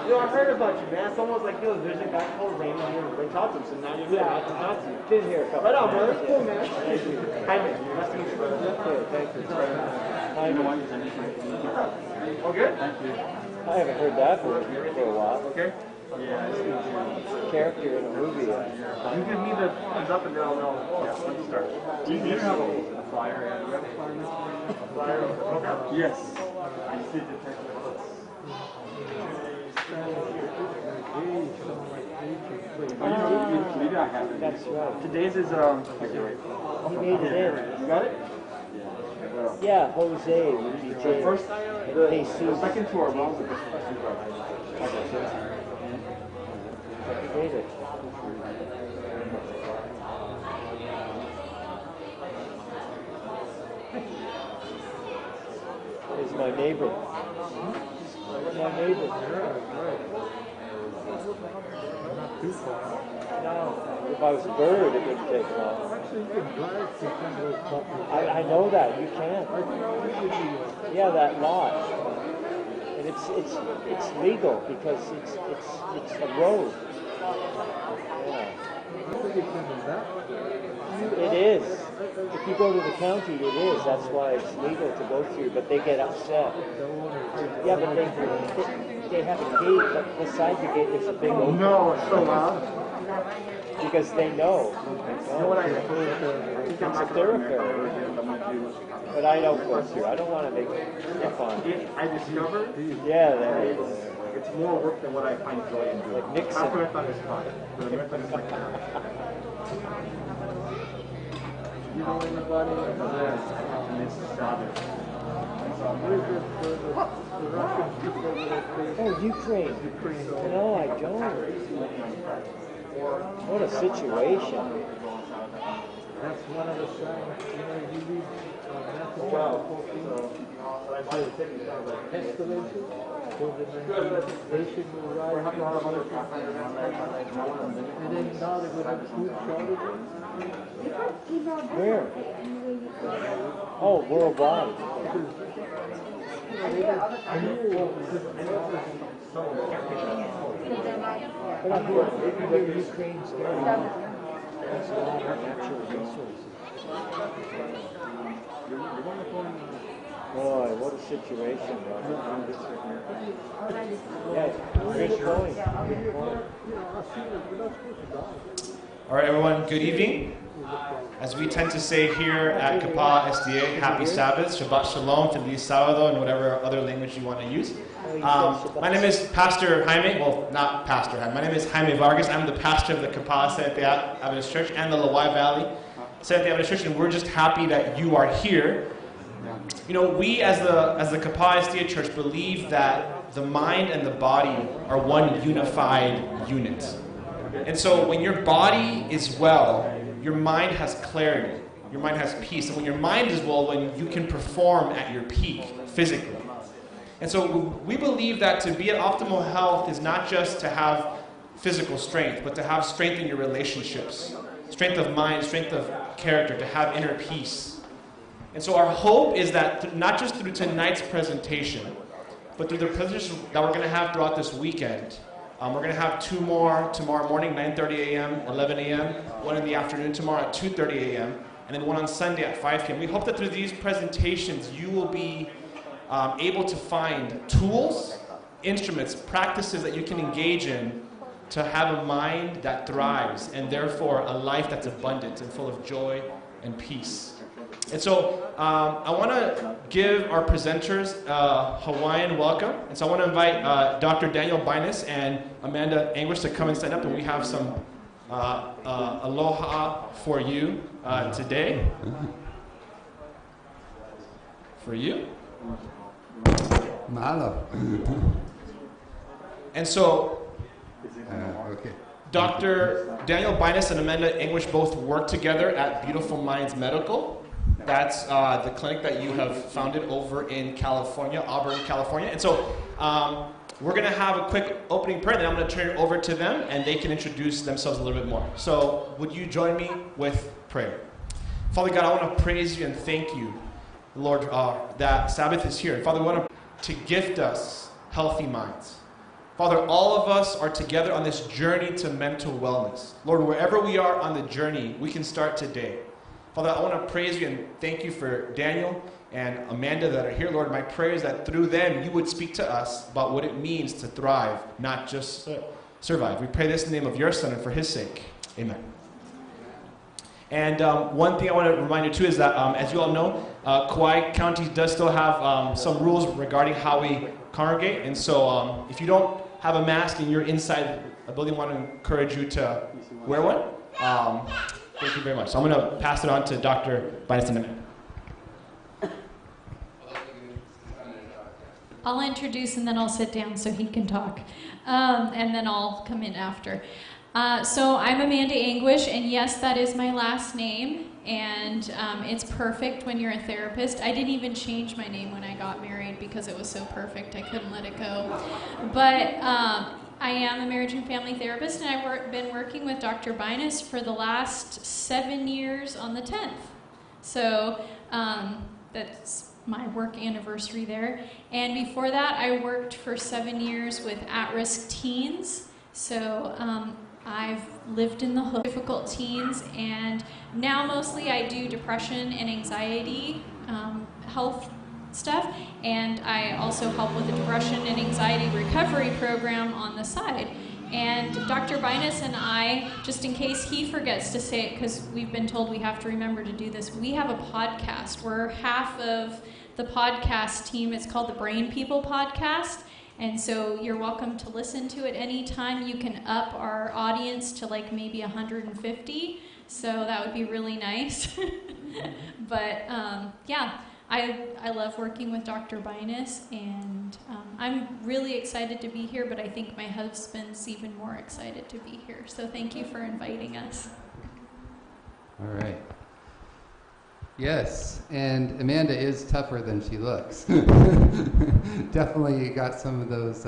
Yo, I heard about you, man. Someone was like, yo, there's a guy called Raymond here. They talked to him, so now you're here. I can talk to you. Been here a couple Right on, times. brother. Cool, man. Thank you. Hi, man. Nice to meet you, brother. Okay, thank you. Hi, man. All good? Thank you. I haven't heard that for a while. Okay. Yeah, I see. Character in a movie. You give me the thumbs up and then I'll know. Yeah, let's start. Do you have a flyer? A flyer? Okay. Yes. I see the text. Maybe I have it. That's right. Today's is He made it in. You got it? Yeah, Jose would be Jay. First, the second tour, wrong. He made it. He's my neighbor. My neighbor. Not too far. No, if I was a bird, it wouldn't take long. Actually, you can drive to some of those properties. I know that you can. I think you should be. Yeah, that lot, and it's legal because it's a road. Yeah. I think it's in that. It is. If you go to the county, it is. That's why it's legal to go through. But they get upset. Yeah, but they have a gate, but beside the gate there's a big open. No, it's so loud. Because they know. You know what I It's a thoroughfare. But I don't go through. I don't want to make stuff on. I discovered Yeah, there it is. it's more work than what I find joy in doing. Like Nixon. That's what I thought it was fun. But the marathon is like that. You know anybody in Miss Sabbath. the Russian people that they Oh, Ukraine. No, I don't. What a situation. that's one of the signs, you read Matthew chapter 14, pestilence, nation will rise against nation, and then now they're going to food shortages. Where? Oh, worldwide. But I hear Ukraine's very has a lot of natural resources. Boy, what a situation, Yeah, where's going? All right, everyone, good evening. As we tend to say here at Kapaa SDA, happy Sabbath, Shabbat Shalom, Feliz Sábado, and whatever other language you want to use. My name is Pastor Jaime, well, not Pastor Jaime, my name is Jaime Vargas. I'm the pastor of the Kapaa Seventh-day Adventist Church and the Lawai Valley Seventh-day Adventist Church, and we're just happy that you are here. You know, we as the Kapaa SDA Church believe that the mind and the body are one unified unit. And so when your body is well, your mind has clarity, your mind has peace. And when your mind is well, when you can perform at your peak physically. And so we believe that to be at optimal health is not just to have physical strength, but to have strength in your relationships, strength of mind, strength of character, to have inner peace. And so our hope is that not just through tonight's presentation, but through the presentations that we're going to have throughout this weekend. We're going to have two more tomorrow morning, 9:30 a.m., 11 a.m., one in the afternoon tomorrow at 2:30 a.m., and then one on Sunday at 5 p.m. We hope that through these presentations you will be able to find tools, instruments, practices that you can engage in to have a mind that thrives and therefore a life that's abundant and full of joy and peace. And so I want to give our presenters a Hawaiian welcome. And so I want to invite Dr. Daniel Binus and Amanda Anguish to come and stand up, and we have some aloha for you today. For you. Mahalo. And so Okay. Dr. Daniel Binus and Amanda Anguish both work together at Beautiful Minds Medical. That's the clinic that you have founded over in California, Auburn, California. And so we're going to have a quick opening prayer, and then I'm going to turn it over to them, and they can introduce themselves a little bit more. So would you join me with prayer? Father God, I want to praise you and thank you, Lord, that Sabbath is here. And Father, we want to gift us healthy minds. Father, all of us are together on this journey to mental wellness. Lord, wherever we are on the journey, we can start today. Father, I want to praise you and thank you for Daniel and Amanda that are here. Lord, my prayer is that through them, you would speak to us about what it means to thrive, not just survive. We pray this in the name of your Son and for his sake. Amen. And one thing I want to remind you too is that, as you all know, Kauai County does still have some rules regarding how we congregate. And so if you don't have a mask and you're inside a building, I want to encourage you to wear one. Thank you very much. So I'm going to pass it on to Dr. Binus in a minute. I'll introduce and then I'll sit down so he can talk. And then I'll come in after. So I'm Amanda Anguish, and yes, that is my last name. And it's perfect when you're a therapist. I didn't even change my name when I got married because it was so perfect. I couldn't let it go. But I am a marriage and family therapist, and I've been working with Dr. Binus for the last 7 years on the 10th. So that's my work anniversary there. And before that, I worked for 7 years with at-risk teens. So I've lived in the hood, difficult teens, and now mostly I do depression and anxiety health stuff, and I also help with the depression and anxiety recovery program on the side. And Dr. Binus and I, just in case he forgets to say it, because we've been told we have to remember to do this, we have a podcast. We're half of the podcast team. It's called the Brain People Podcast. And so you're welcome to listen to it anytime. You can up our audience to like maybe 150. So that would be really nice. But yeah, I love working with Dr. Binus, and I'm really excited to be here, but I think my husband's even more excited to be here. So thank you for inviting us. All right. Yes, and Amanda is tougher than she looks. Definitely got some of those,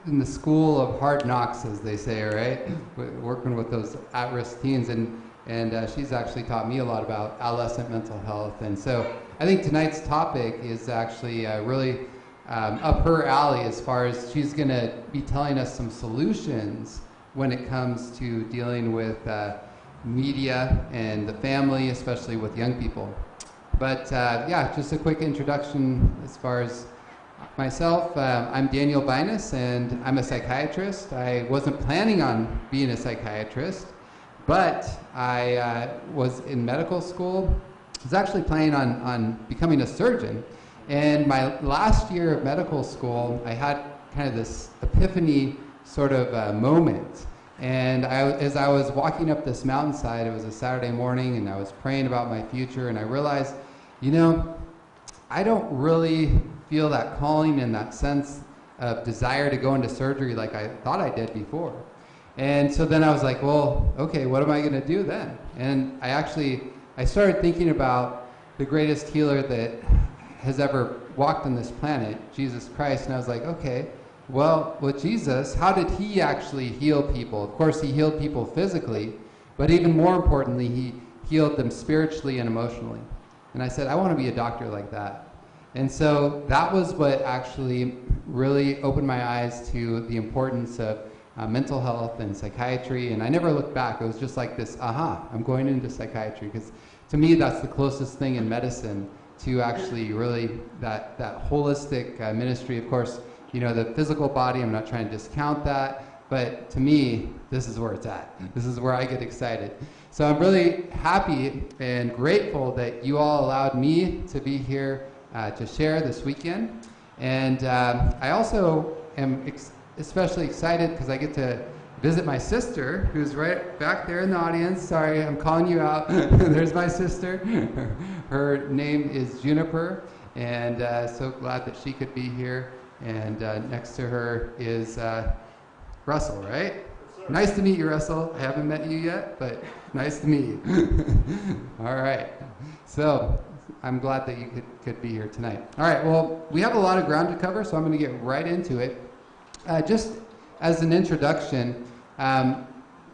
in the school of hard knocks, as they say, right? Working with those at-risk teens, and she's actually taught me a lot about adolescent mental health. And so I think tonight's topic is actually really up her alley, as far as she's going to be telling us some solutions when it comes to dealing with media and the family, especially with young people. But yeah, just a quick introduction as far as myself. I'm Daniel Binus, and I'm a psychiatrist. I wasn't planning on being a psychiatrist, but I was in medical school. I was actually planning on becoming a surgeon. And my last year of medical school, I had kind of this epiphany sort of moment. And as I was walking up this mountainside, it was a Saturday morning, and I was praying about my future, and I realized, I don't really feel that calling and that sense of desire to go into surgery like I thought I did before. And so then I was like, well, okay, what am I going to do then? And I started thinking about the greatest healer that has ever walked on this planet, Jesus Christ, and I was like, okay, well, with Jesus, how did he actually heal people? Of course, he healed people physically, but even more importantly, he healed them spiritually and emotionally. And I said, I want to be a doctor like that. And so that was what actually really opened my eyes to the importance of mental health and psychiatry. And I never looked back. It was just like this, I'm going into psychiatry. Because to me, that's the closest thing in medicine to actually really that holistic ministry. Of course, the physical body, I'm not trying to discount that, but to me, this is where it's at. This is where I get excited. So I'm really happy and grateful that you all allowed me to be here to share this weekend. And I also am especially excited because I get to visit my sister, who's right back there in the audience. Sorry, I'm calling you out. There's my sister. Her name is Juniper, and so glad that she could be here. And next to her is Russell, right? Yes, nice to meet you, Russell. I haven't met you yet, but nice to meet you. All right. So I'm glad that you could be here tonight. All right. Well, we have a lot of ground to cover, so I'm going to get right into it. Just as an introduction,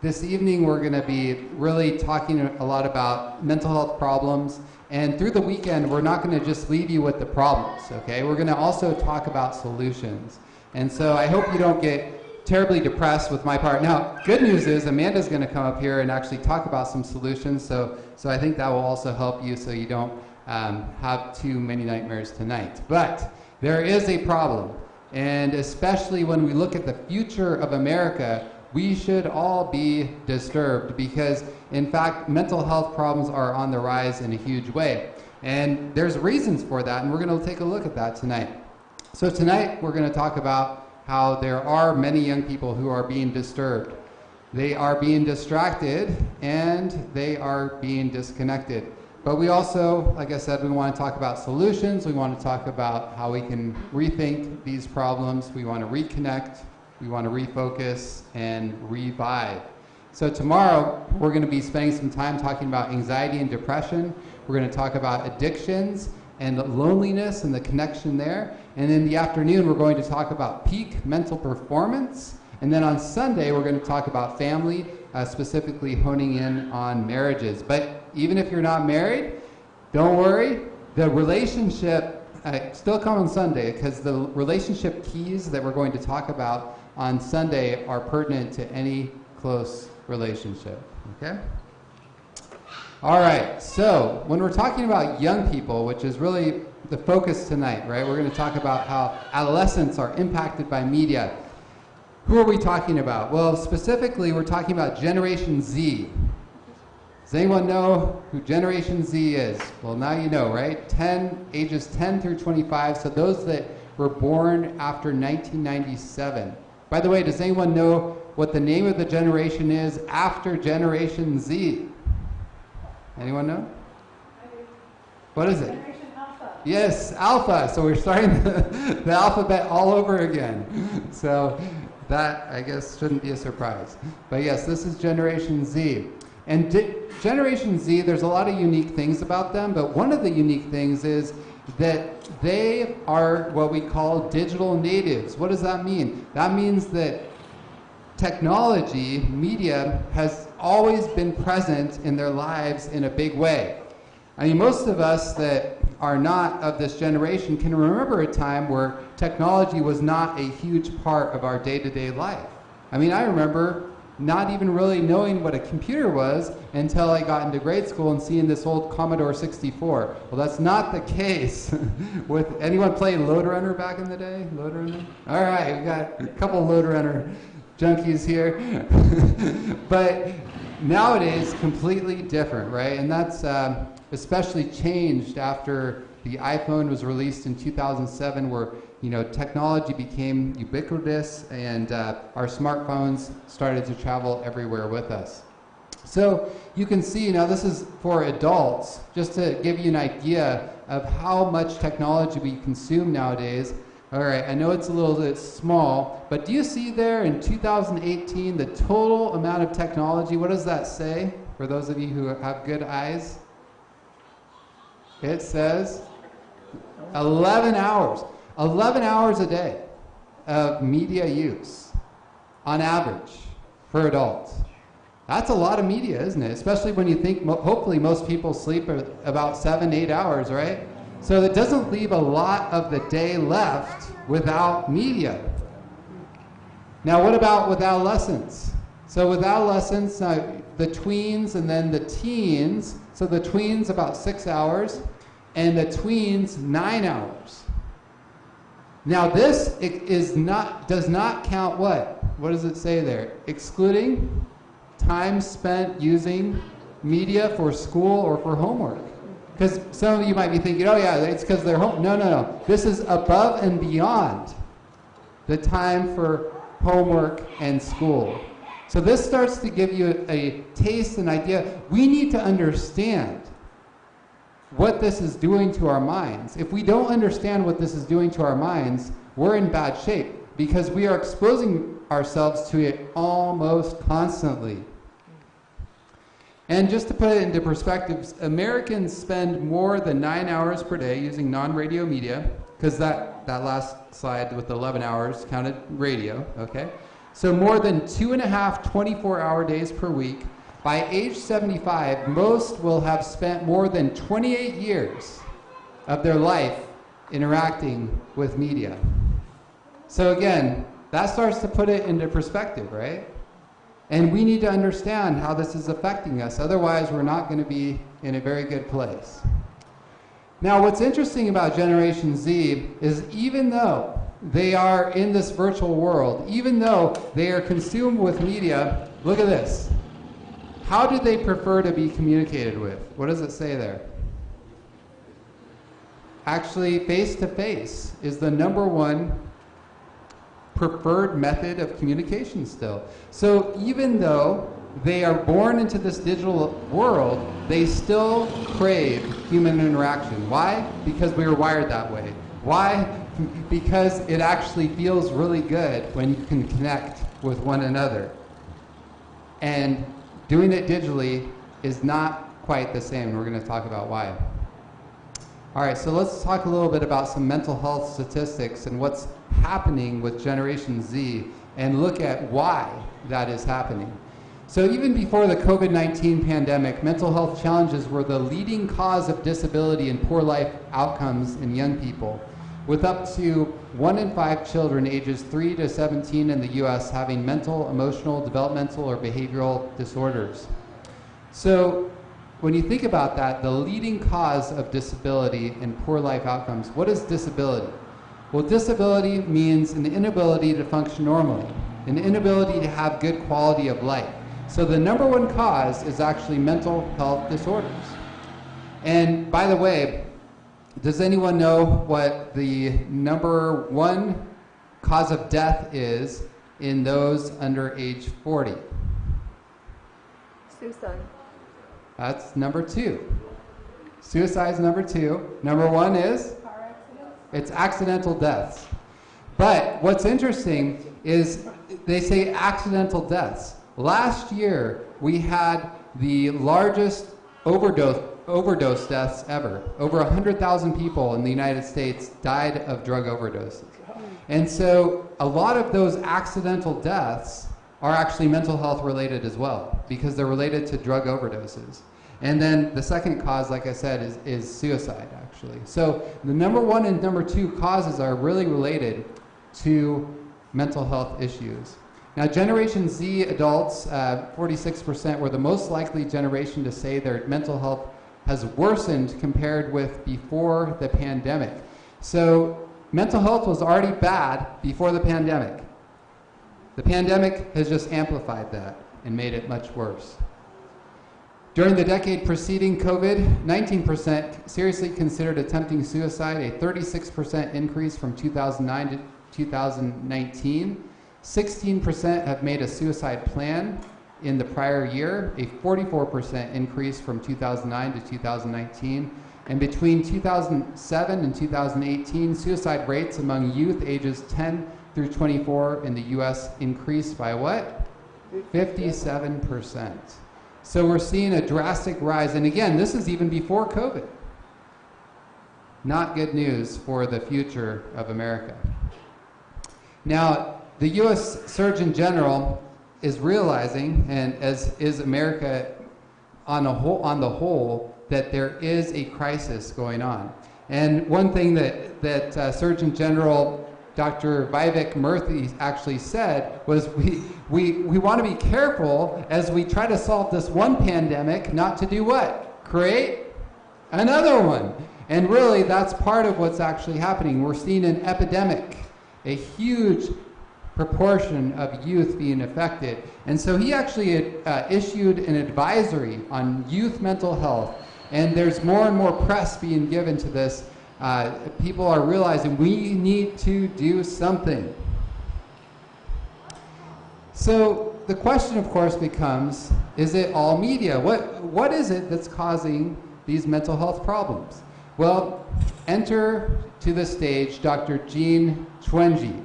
this evening we're going to be really talking a lot about mental health problems And through the weekend, we're not going to just leave you with the problems, okay? We're going to also talk about solutions. And so I hope you don't get terribly depressed with my part. Now, good news is Amanda's going to come up here and actually talk about some solutions, so I think that will also help you so you don't have too many nightmares tonight. But there is a problem, and especially when we look at the future of America, we should all be disturbed because, in fact, mental health problems are on the rise in a huge way. And there's reasons for that, and we're going to take a look at that tonight. So tonight, we're going to talk about how there are many young people who are being disturbed. They are being distracted, and they are being disconnected. But we also, like I said, we want to talk about solutions. We want to talk about how we can rethink these problems. We want to reconnect. We want to refocus and revive. So tomorrow, we're going to be spending some time talking about anxiety and depression. We're going to talk about addictions and loneliness and the connection there. And in the afternoon, we're going to talk about peak mental performance. And then on Sunday, we're going to talk about family, specifically honing in on marriages. But even if you're not married, don't worry. The relationship, still come on Sunday, because the relationship keys that we're going to talk about on Sunday are pertinent to any close relationship, okay? All right, so when we're talking about young people, which is really the focus tonight, right? We're going to talk about how adolescents are impacted by media. Who are we talking about? Well, specifically, we're talking about Generation Z. Does anyone know who Generation Z is? Well, now you know, right? Ages 10 through 25, so those that were born after 1997. By the way, does anyone know what the name of the generation is after Generation Z? Anyone know? What is it? Generation Alpha. Yes, Alpha. So we're starting the alphabet all over again. So that, I guess, shouldn't be a surprise. But yes, this is Generation Z. And Generation Z, there's a lot of unique things about them, but one of the unique things is that they are what we call digital natives. What does that mean? That means that technology, media, has always been present in their lives in a big way. I mean, most of us that are not of this generation can remember a time where technology was not a huge part of our day-to-day life. I mean, I remember not even really knowing what a computer was until I got into grade school and seeing this old Commodore 64. Well, that's not the case. With anyone play Lode Runner back in the day? Lode Runner? All right, we got a couple Lode Runner junkies here. But nowadays, completely different, right? And that's especially changed after the iPhone was released in 2007, where technology became ubiquitous and our smartphones started to travel everywhere with us. So you can see now this is for adults, just to give you an idea of how much technology we consume nowadays. All right, I know it's a little bit small, but do you see there in 2018 the total amount of technology? What does that say for those of you who have good eyes? It says 11 hours. 11 hours a day of media use on average for adults. That's a lot of media, isn't it? Especially when you think hopefully most people sleep about 7-8 hours, right? So it doesn't leave a lot of the day left without media. Now what about with adolescents? So with adolescents, the tweens and then the teens, so the tweens about 6 hours and the tweens 9 hours. Now this does not count what? What does it say there? Excluding time spent using media for school or for homework. Because some of you might be thinking, oh yeah, it's because they're home. No, no, no. This is above and beyond the time for homework and school. So this starts to give you a taste, an idea. We need to understand what this is doing to our minds. If we don't understand what this is doing to our minds, we're in bad shape because we are exposing ourselves to it almost constantly. And just to put it into perspective, Americans spend more than 9 hours per day using non-radio media, because that last slide with 11 hours counted radio, okay? So more than 2.5 24-hour days per week, by age 75, most will have spent more than 28 years of their life interacting with media. So again, that starts to put it into perspective, right? And we need to understand how this is affecting us. Otherwise, we're not going to be in a very good place. Now, what's interesting about Generation Z is even though they are in this virtual world, even though they are consumed with media, look at this. How do they prefer to be communicated with? What does it say there? Actually, face-to-face is the #1 preferred method of communication still. So even though they are born into this digital world, they still crave human interaction. Why? Because we were wired that way. Why? Because it actually feels really good when you can connect with one another. And doing it digitally is not quite the same, and we're going to talk about why. All right, so let's talk a little bit about some mental health statistics and what's happening with Generation Z and look at why that is happening. So even before the COVID-19 pandemic, mental health challenges were the leading cause of disability and poor life outcomes in young people, with up to 1 in 5 children ages 3 to 17 in the US having mental, emotional, developmental, or behavioral disorders. So when you think about that, the leading cause of disability and poor life outcomes, what is disability? Well, disability means an inability to function normally, an inability to have good quality of life. So the #1 cause is actually mental health disorders. And by the way, does anyone know what the #1 cause of death is in those under age 40? Suicide. That's #2. Suicide's #2. #1 is? Car accidents. It's accidental deaths. But what's interesting is they say accidental deaths. Last year, we had the largest overdose deaths ever. Over 100,000 people in the United States died of drug overdoses. And so a lot of those accidental deaths are actually mental health related as well, because they're related to drug overdoses. And then the second cause, like I said, is suicide, actually. So the #1 and #2 causes are really related to mental health issues. Now, Generation Z adults, 46%, were the most likely generation to say their mental health has worsened compared with before the pandemic. So mental health was already bad before the pandemic. The pandemic has just amplified that and made it much worse. During the decade preceding COVID, 19% seriously considered attempting suicide, a 36% increase from 2009 to 2019. 16% have made a suicide plan in the prior year, a 44% increase from 2009 to 2019. And between 2007 and 2018, suicide rates among youth ages 10 through 24 in the US increased by what? 57%. So we're seeing a drastic rise. And again, this is even before COVID. Not good news for the future of America. Now, the US Surgeon General is realizing, and as is America on the whole, that there is a crisis going on. And one thing that Surgeon General Dr. Vivek Murthy actually said was we want to be careful as we try to solve this one pandemic not to do what? Create another one. And really that's part of what's actually happening. We're seeing an epidemic, a huge proportion of youth being affected. And so he actually issued an advisory on youth mental health. And there's more and more press being given to this. People are realizing we need to do something. So the question, of course, becomes, is it all media? What is it that's causing these mental health problems? Well, enter to the stage Dr. Jean Twenge.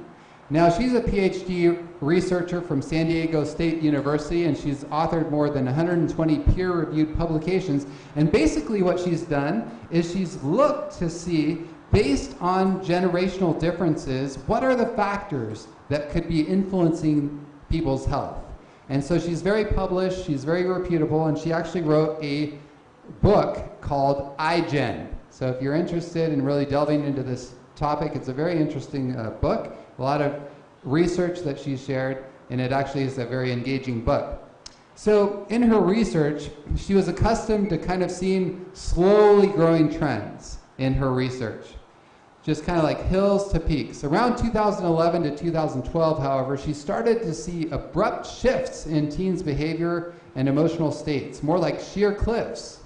Now, she's a PhD researcher from San Diego State University, and she's authored more than 120 peer-reviewed publications. And basically what she's done is she's looked to see, based on generational differences, what are the factors that could be influencing people's health. And so she's very published, she's very reputable, and she actually wrote a book called iGen. So if you're interested in really delving into this topic, it's a very interesting book, a lot of research that she shared, and it actually is a very engaging book. So in her research, she was accustomed to kind of seeing slowly growing trends in her research, just kind of like hills to peaks. Around 2011 to 2012, however, she started to see abrupt shifts in teens' behavior and emotional states, more like sheer cliffs.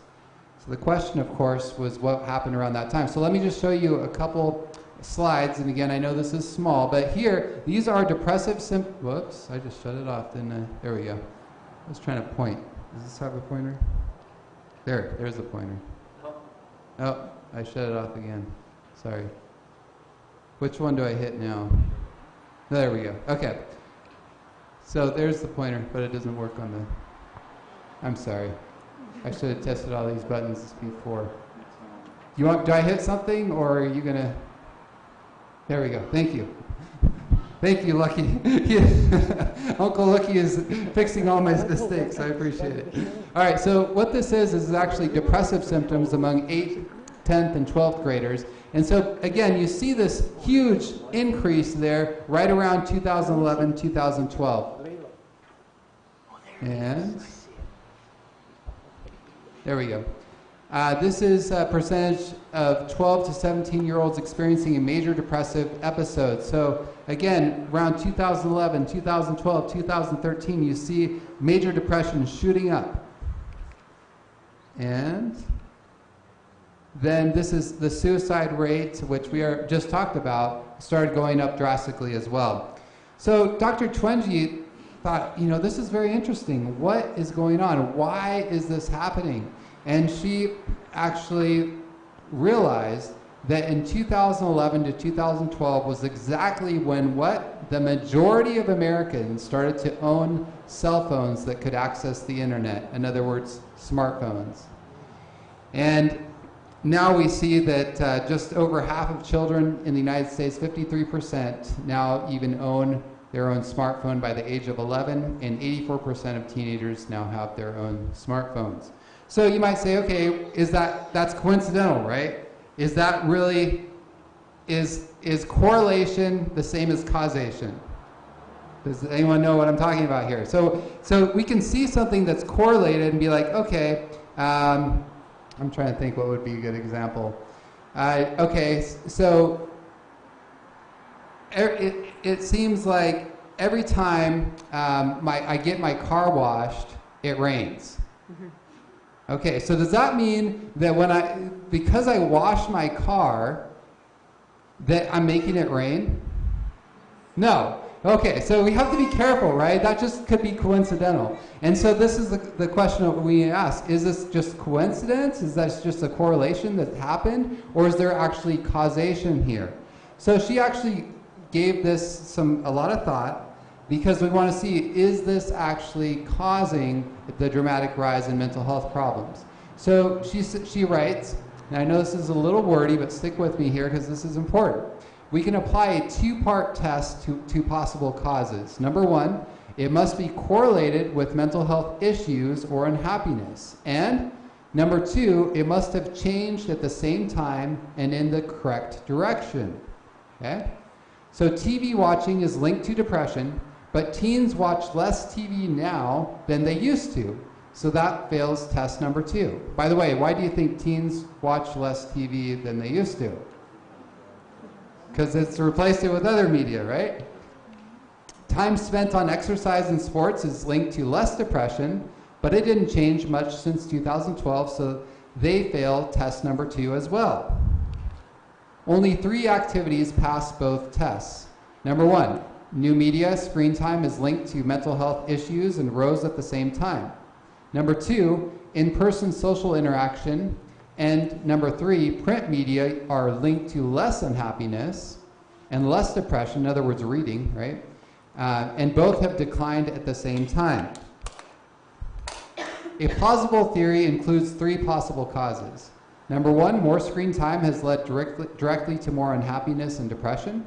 So the question, of course, was what happened around that time. So let me just show you a couple slides, and again, I know this is small, but here, these are depressive symptoms. Whoops, I just shut it off, didn't I? There we go. I was trying to point. Does this have a pointer? There's the pointer. Oh, I shut it off again. Sorry. Which one do I hit now? There we go. Okay. So there's the pointer, but it doesn't work on the... I'm sorry. I should have tested all these buttons before. Do I hit something, or are you going to... There we go. Thank you. Thank you, Lucky. Uncle Lucky is fixing all my mistakes. I appreciate it. All right, so what this is actually depressive symptoms among 8th, 10th, and 12th graders. And so, again, you see this huge increase there right around 2011, 2012. And there we go. This is a percentage of 12 to 17-year-olds experiencing a major depressive episode. So again, around 2011, 2012, 2013, you see major depression shooting up. And then this is the suicide rate, which we just talked about, started going up drastically as well. So Dr. Twenji thought, this is very interesting. What is going on? Why is this happening? And she actually realized that in 2011 to 2012 was exactly when the majority of Americans started to own cell phones that could access the internet. In other words, smartphones. And now we see that just over half of children in the United States, 53%, now even own their own smartphone by the age of 11, and 84% of teenagers now have their own smartphones. So you might say, okay, that's coincidental, right? Is that really, is correlation the same as causation? Does anyone know what I'm talking about here? So we can see something that's correlated and be like, okay, I'm trying to think what would be a good example. Okay, so it seems like every time I get my car washed, it rains. Mm-hmm. Okay, so does that mean that because I wash my car, that I'm making it rain? No. Okay, so we have to be careful, right? That just could be coincidental. And so this is the question that we ask. Is this just coincidence? Is that just a correlation that happened? Or is there actually causation here? So she actually gave this a lot of thought, because we want to see, is this actually causing the dramatic rise in mental health problems? So she writes, and I know this is a little wordy, but stick with me here because this is important. We can apply a two-part test to possible causes. Number one, it must be correlated with mental health issues or unhappiness. And number two, it must have changed at the same time and in the correct direction. Okay? So TV watching is linked to depression, but teens watch less TV now than they used to. So that fails test number two. By the way, why do you think teens watch less TV than they used to? Because it's replaced it with other media, right? Time spent on exercise and sports is linked to less depression, but it didn't change much since 2012, so they fail test number two as well. Only 3 activities pass both tests. Number one, new media screen time is linked to mental health issues and rose at the same time. Number 2, in-person social interaction. And number 3, print media are linked to less unhappiness and less depression, in other words, reading, right? And both have declined at the same time. A plausible theory includes 3 possible causes. Number 1, more screen time has led directly to more unhappiness and depression.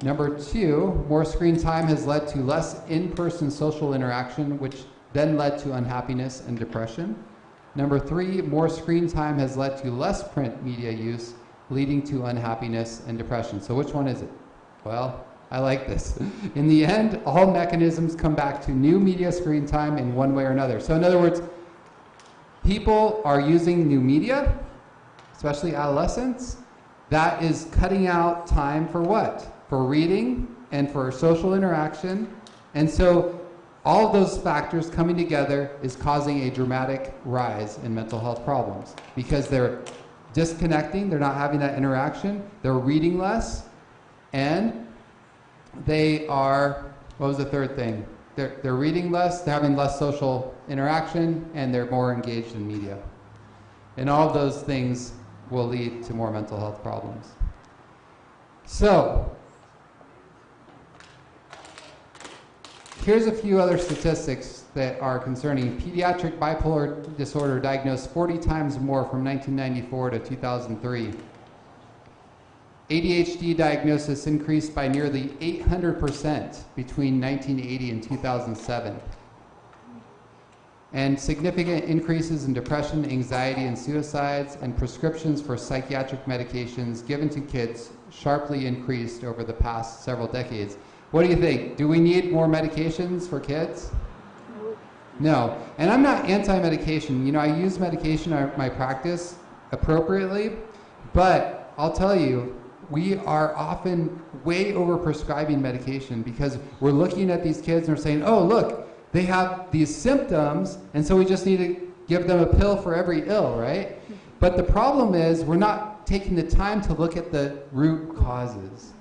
Number 2, more screen time has led to less in-person social interaction, which then led to unhappiness and depression. Number 3, more screen time has led to less print media use, leading to unhappiness and depression. So which one is it? Well, I like this. In the end, all mechanisms come back to new media screen time in one way or another. So in other words, people are using new media, especially adolescents. That is cutting out time for what? For reading and for social interaction. And so all of those factors coming together is causing a dramatic rise in mental health problems because they're disconnecting, they're not having that interaction, they're reading less, and they are, what was the third thing? They're reading less, they're having less social interaction, and they're more engaged in media. And all of those things will lead to more mental health problems. So, here's a few other statistics that are concerning. Pediatric bipolar disorder diagnosed 40 times more from 1994 to 2003. ADHD diagnosis increased by nearly 800% between 1980 and 2007. And significant increases in depression, anxiety, and suicides, and prescriptions for psychiatric medications given to kids sharply increased over the past several decades. What do you think? Do we need more medications for kids? No. And I'm not anti-medication. You know, I use medication in my practice appropriately, but I'll tell you, we are often way over-prescribing medication because we're looking at these kids and we're saying, oh, look, they have these symptoms, and so we just need to give them a pill for every ill, right? But the problem is we're not taking the time to look at the root causes.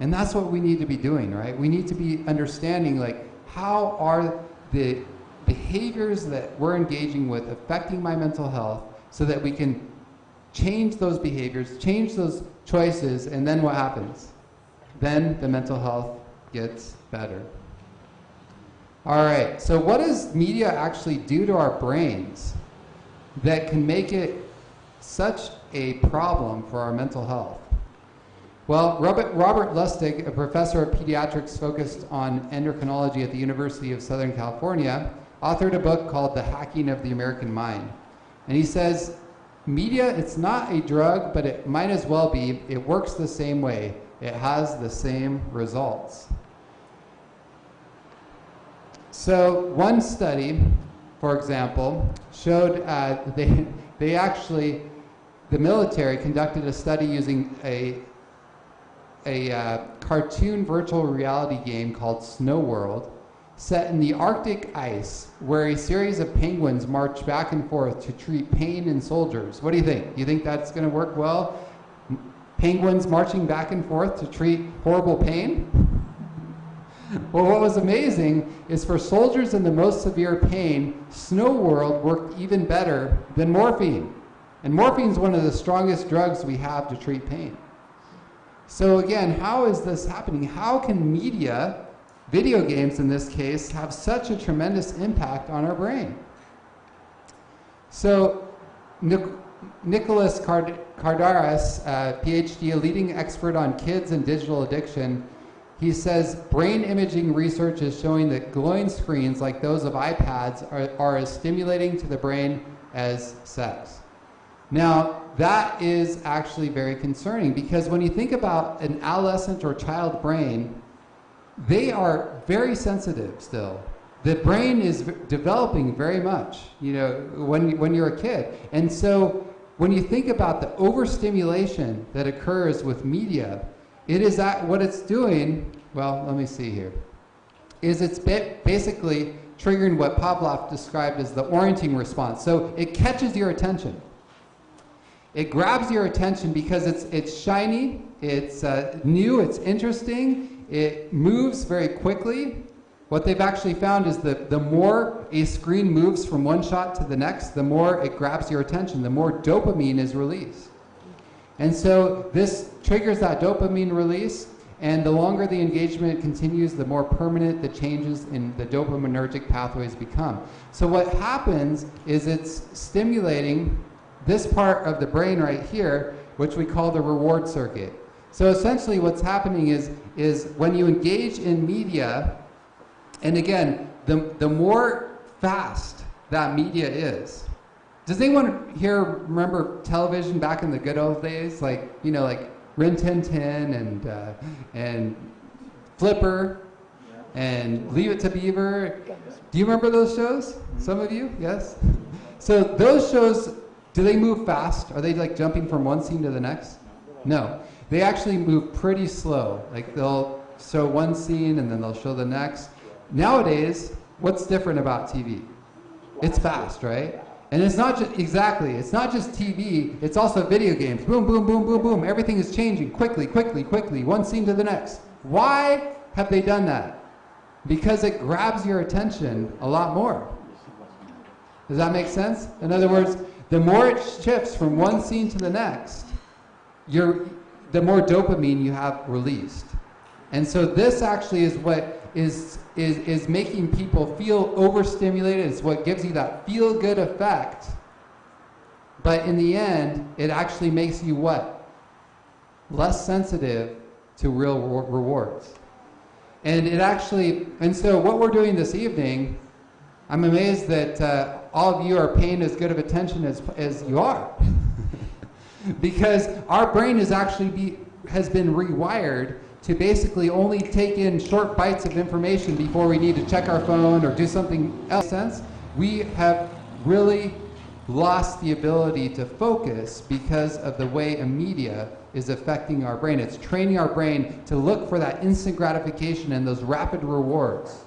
And that's what we need to be doing, right? We need to be understanding, like, how are the behaviors that we're engaging with affecting my mental health so that we can change those behaviors, change those choices, and then what happens? Then the mental health gets better. All right, so what does media actually do to our brains that can make it such a problem for our mental health? Well, Robert Lustig, a professor of pediatrics focused on endocrinology at the University of Southern California, authored a book called The Hacking of the American Mind. And he says, media, it's not a drug, but it might as well be. It works the same way. It has the same results. So one study, for example, showed they actually, the military conducted a study using a cartoon virtual reality game called Snow World, set in the Arctic ice, where a series of penguins march back and forth to treat pain in soldiers. What do you think? You think that's going to work well? Penguins marching back and forth to treat horrible pain? Well, what was amazing is for soldiers in the most severe pain, Snow World worked even better than morphine. And morphine is one of the strongest drugs we have to treat pain. So again, how is this happening? How can media, video games in this case, have such a tremendous impact on our brain? So Nicholas Kardaras, PhD, a leading expert on kids and digital addiction, he says brain imaging research is showing that glowing screens like those of iPads are as stimulating to the brain as sex. Now, that is actually very concerning because when you think about an adolescent or child brain, they are very sensitive still. The brain is developing very much, you know, when you're a kid. And so when you think about the overstimulation that occurs with media, it is what it's doing, well, let me see here, is it's basically triggering what Pavlov described as the orienting response. So it catches your attention. It grabs your attention because it's shiny, it's new, it's interesting, it moves very quickly. What they've actually found is that the more a screen moves from one shot to the next, the more it grabs your attention, the more dopamine is released. And so this triggers that dopamine release, and the longer the engagement continues, the more permanent the changes in the dopaminergic pathways become. So what happens is it's stimulating this part of the brain right here, which we call the reward circuit. So essentially what's happening is when you engage in media, and again, the more fast that media is. Does anyone here remember television back in the good old days? Like, you know, like Rin Tin Tin and Flipper and Leave It to Beaver. Do you remember those shows? Some of you? Yes? So those shows, do they move fast? Are they like jumping from one scene to the next? No. They actually move pretty slow. Like they'll show one scene and then they'll show the next. Nowadays, what's different about TV? It's fast, right? And it's not just, exactly, it's not just TV, it's also video games. Boom, boom, boom, boom, boom. Everything is changing quickly, quickly, quickly, one scene to the next. Why have they done that? Because it grabs your attention a lot more. Does that make sense? In other words, the more it shifts from one scene to the next, the more dopamine you have released. And so this actually is what is making people feel overstimulated. It's what gives you that feel-good effect. But in the end, it actually makes you what? Less sensitive to real rewards. And so what we're doing this evening, I'm amazed that all of you are paying as good of attention as you are. Because our brain has been rewired to basically only take in short bites of information before we need to check our phone or do something else. We have really lost the ability to focus because of the way media is affecting our brain. It's training our brain to look for that instant gratification and those rapid rewards.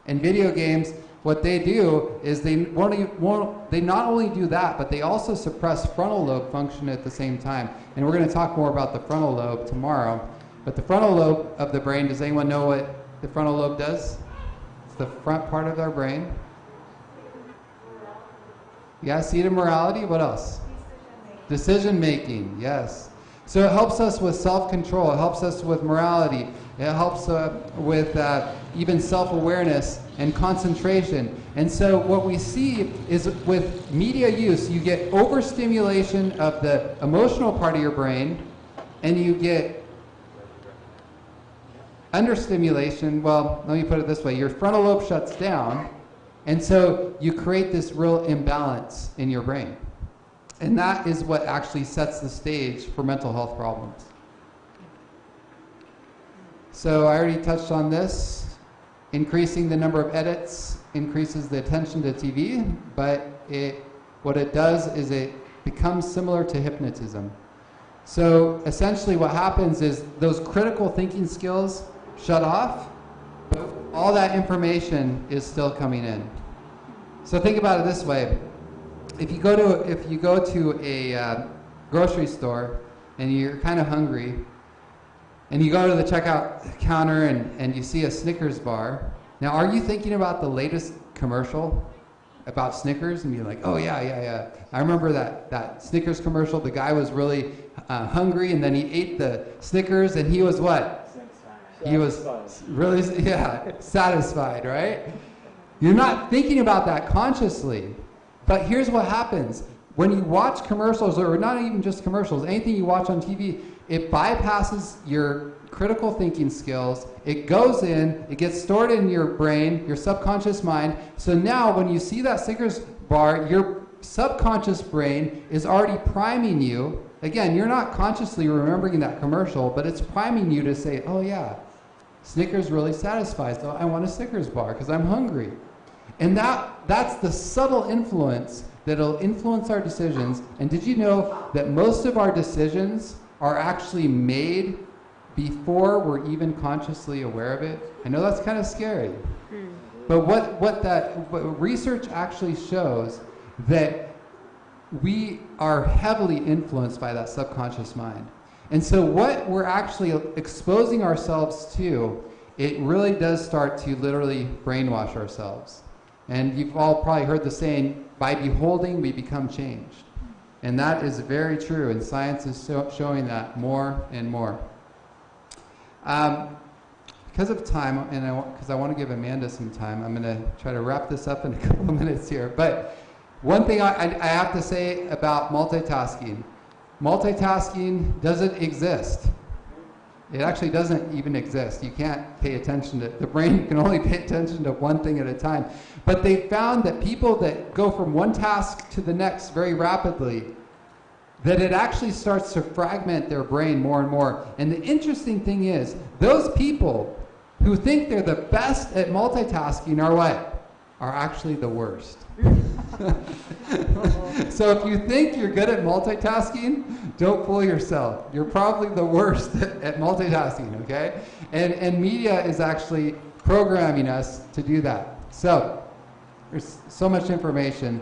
And video games, what they do is they not only do that, but they also suppress frontal lobe function at the same time. And we're going to talk more about the frontal lobe tomorrow. But the frontal lobe of the brain, does anyone know what the frontal lobe does? It's the front part of our brain. Yeah, seat of morality. What else? Decision making, yes. So it helps us with self-control. It helps us with morality. It helps with even self-awareness and concentration. And so what we see is with media use, you get overstimulation of the emotional part of your brain, and you get understimulation. Well, let me put it this way. Your frontal lobe shuts down, and so you create this real imbalance in your brain. And that is what actually sets the stage for mental health problems. So I already touched on this. Increasing the number of edits increases the attention to TV, but what it does is it becomes similar to hypnotism. So essentially what happens is those critical thinking skills shut off, but all that information is still coming in. So think about it this way. If you go to a grocery store and you're kind of hungry, and you go to the checkout counter and you see a Snickers bar, now are you thinking about the latest commercial about Snickers and you're like, oh yeah, I remember that Snickers commercial. The guy was really hungry and then he ate the Snickers and he was what? Satisfied. He was really, satisfied, right? You're not thinking about that consciously. But here's what happens. When you watch commercials, or not even just commercials, anything you watch on TV, it bypasses your critical thinking skills. It goes in, it gets stored in your brain, your subconscious mind. So now when you see that Snickers bar, your subconscious brain is already priming you. Again, you're not consciously remembering that commercial, but it's priming you to say, oh yeah, Snickers really satisfies, so I want a Snickers bar because I'm hungry. And that's the subtle influence that'll influence our decisions. And did you know that most of our decisions are actually made before we're even consciously aware of it? I know that's kind of scary. But what research actually shows that we are heavily influenced by that subconscious mind. And so what we're actually exposing ourselves to, it really does start to literally brainwash ourselves. And you've all probably heard the saying, by beholding, we become changed. And that is very true, and science is showing that more and more. Because of time, and because I want to give Amanda some time, I'm going to try to wrap this up in a couple of minutes here. But one thing I have to say about multitasking. multitasking doesn't exist. It actually doesn't even exist. You can't pay attention to, the brain can only pay attention to one thing at a time. But they found that people that go from one task to the next very rapidly, that it actually starts to fragment their brain more and more. And the interesting thing is, those people who think they're the best at multitasking are what? Are actually the worst. So if you think you're good at multitasking, don't fool yourself. You're probably the worst at multitasking, okay? And media is actually programming us to do that. So there's so much information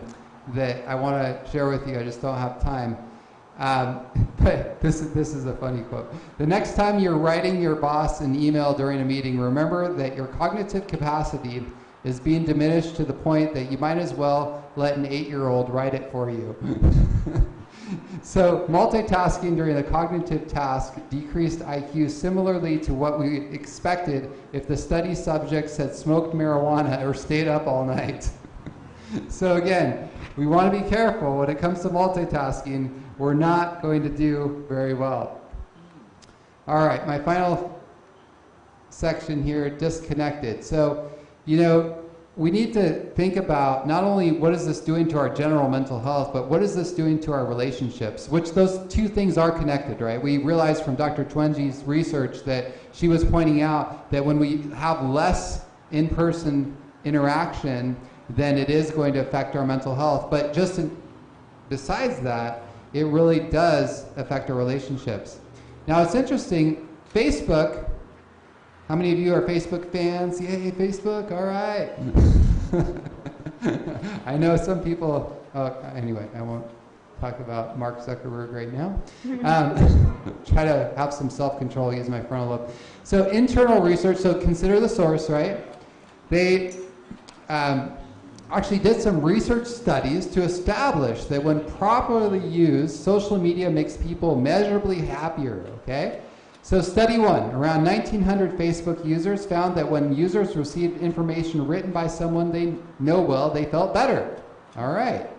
that I want to share with you. I just don't have time. But this is a funny quote. The next time you're writing your boss an email during a meeting, remember that your cognitive capacity is being diminished to the point that you might as well let an 8-year-old write it for you. So multitasking during the cognitive task decreased IQ similarly to what we expected if the study subjects had smoked marijuana or stayed up all night. So again, we want to be careful when it comes to multitasking. We're not going to do very well. All right, my final section here, disconnected. So, you know, we need to think about not only what is this doing to our general mental health, but what is this doing to our relationships, which those two things are connected, right? We realized from Dr. Twenji's research that she was pointing out that when we have less in-person interaction, then it is going to affect our mental health. But just besides that, it really does affect our relationships. Now, it's interesting, Facebook, how many of you are Facebook fans? Yay, Facebook, all right. I know some people, anyway, I won't talk about Mark Zuckerberg right now. Try to have some self-control, use my frontal lobe. So internal research, so consider the source, right? They actually did some research studies to establish that when properly used, social media makes people measurably happier, okay? So study one, around 1,900 Facebook users found that when users received information written by someone they know well, they felt better. All right.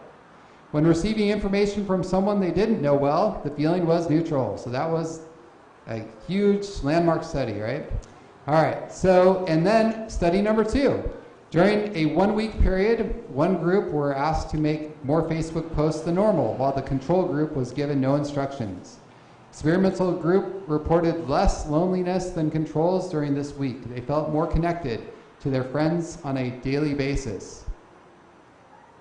When receiving information from someone they didn't know well, the feeling was neutral. So that was a huge landmark study, right? All right, so, and then study number 2. During a 1-week period, one group were asked to make more Facebook posts than normal, while the control group was given no instructions. Experimental group reported less loneliness than controls during this week. They felt more connected to their friends on a daily basis.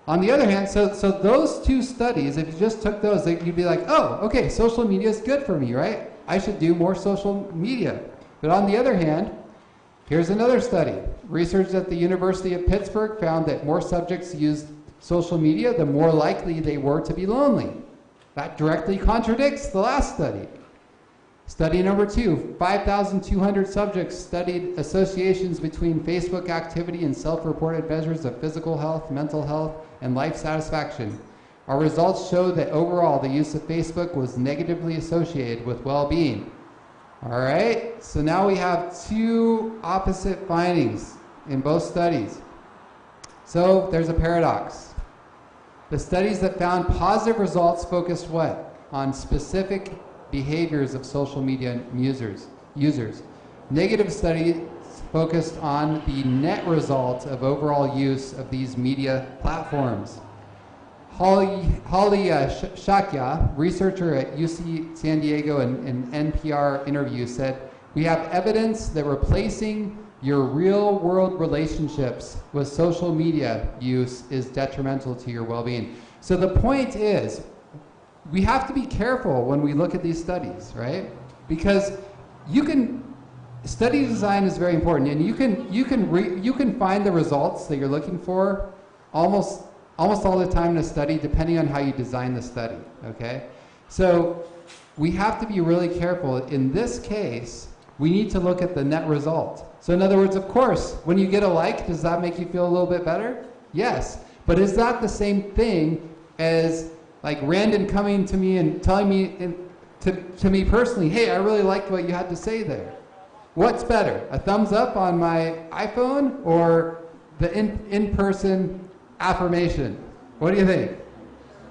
On the other hand, so those two studies, if you just took those, you'd be like, oh, okay, social media is good for me, right? I should do more social media. But on the other hand, here's another study. Research at the University of Pittsburgh found that more subjects used social media, the more likely they were to be lonely. That directly contradicts the last study. Study number 2, 5,200 subjects studied associations between Facebook activity and self-reported measures of physical health, mental health, and life satisfaction. Our results showed that overall the use of Facebook was negatively associated with well-being. All right, so now we have 2 opposite findings in both studies. So there's a paradox. The studies that found positive results focused what? On specific behaviors of social media users. Negative studies focused on the net result of overall use of these media platforms. Holly Shakya, researcher at UC San Diego, in an NPR interview said, "We have evidence that replacing your real-world relationships with social media use is detrimental to your well-being." So the point is, we have to be careful when we look at these studies, right? Because study design is very important, and you can find the results that you're looking for almost all the time in a study, depending on how you design the study, okay? So we have to be really careful. In this case, we need to look at the net result. So in other words, of course, when you get a like, does that make you feel a little bit better? Yes. But is that the same thing as like Randon coming to me and telling me, to me personally, hey, I really liked what you had to say there? What's better, a thumbs up on my iPhone or the in-person affirmation? What do you think?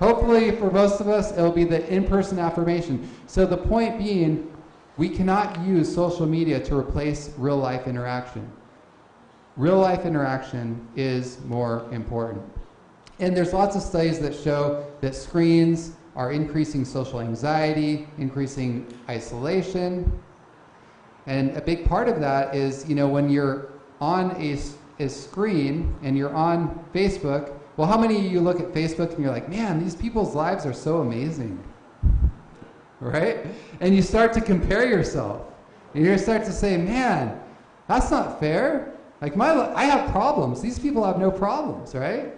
Hopefully, for most of us, it'll be the in-person affirmation. So the point being, we cannot use social media to replace real-life interaction. Real-life interaction is more important. And there's lots of studies that show that screens are increasing social anxiety, increasing isolation. And a big part of that is, when you're on a screen and you're on Facebook, well, how many of you look at Facebook and you're like, man, these people's lives are so amazing, right? And you start to compare yourself. And you start to say, man, that's not fair. Like, I have problems. These people have no problems, right?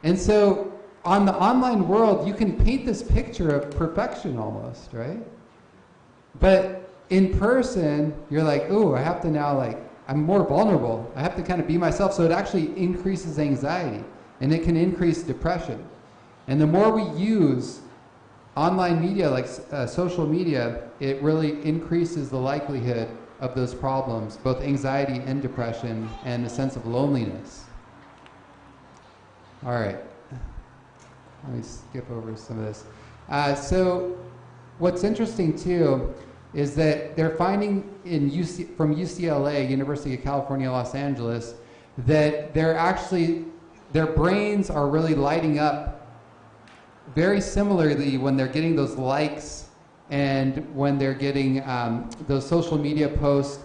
And so on the online world, you can paint this picture of perfection almost, right? But in person, you're like, ooh, I have to now, I'm more vulnerable. I have to kind of be myself. So it actually increases anxiety, and it can increase depression. And the more we use online media, like social media, it really increases the likelihood of those problems, both anxiety and depression, and a sense of loneliness. All right. Let me skip over some of this. So what's interesting, too, is that they're finding from UCLA, University of California, Los Angeles, that their brains are really lighting up very similarly when they're getting those likes and when they're getting those social media posts.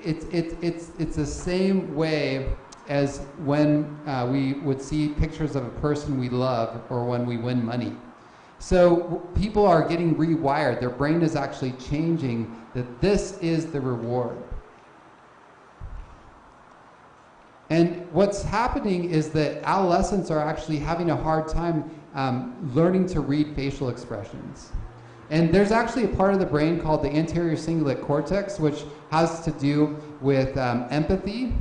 It's the same way as when we would see pictures of a person we love or when we win money. So people are getting rewired. Their brain is actually changing that this is the reward. And what's happening is that adolescents are actually having a hard time learning to read facial expressions. And there's actually a part of the brain called the anterior cingulate cortex, which has to do with empathy.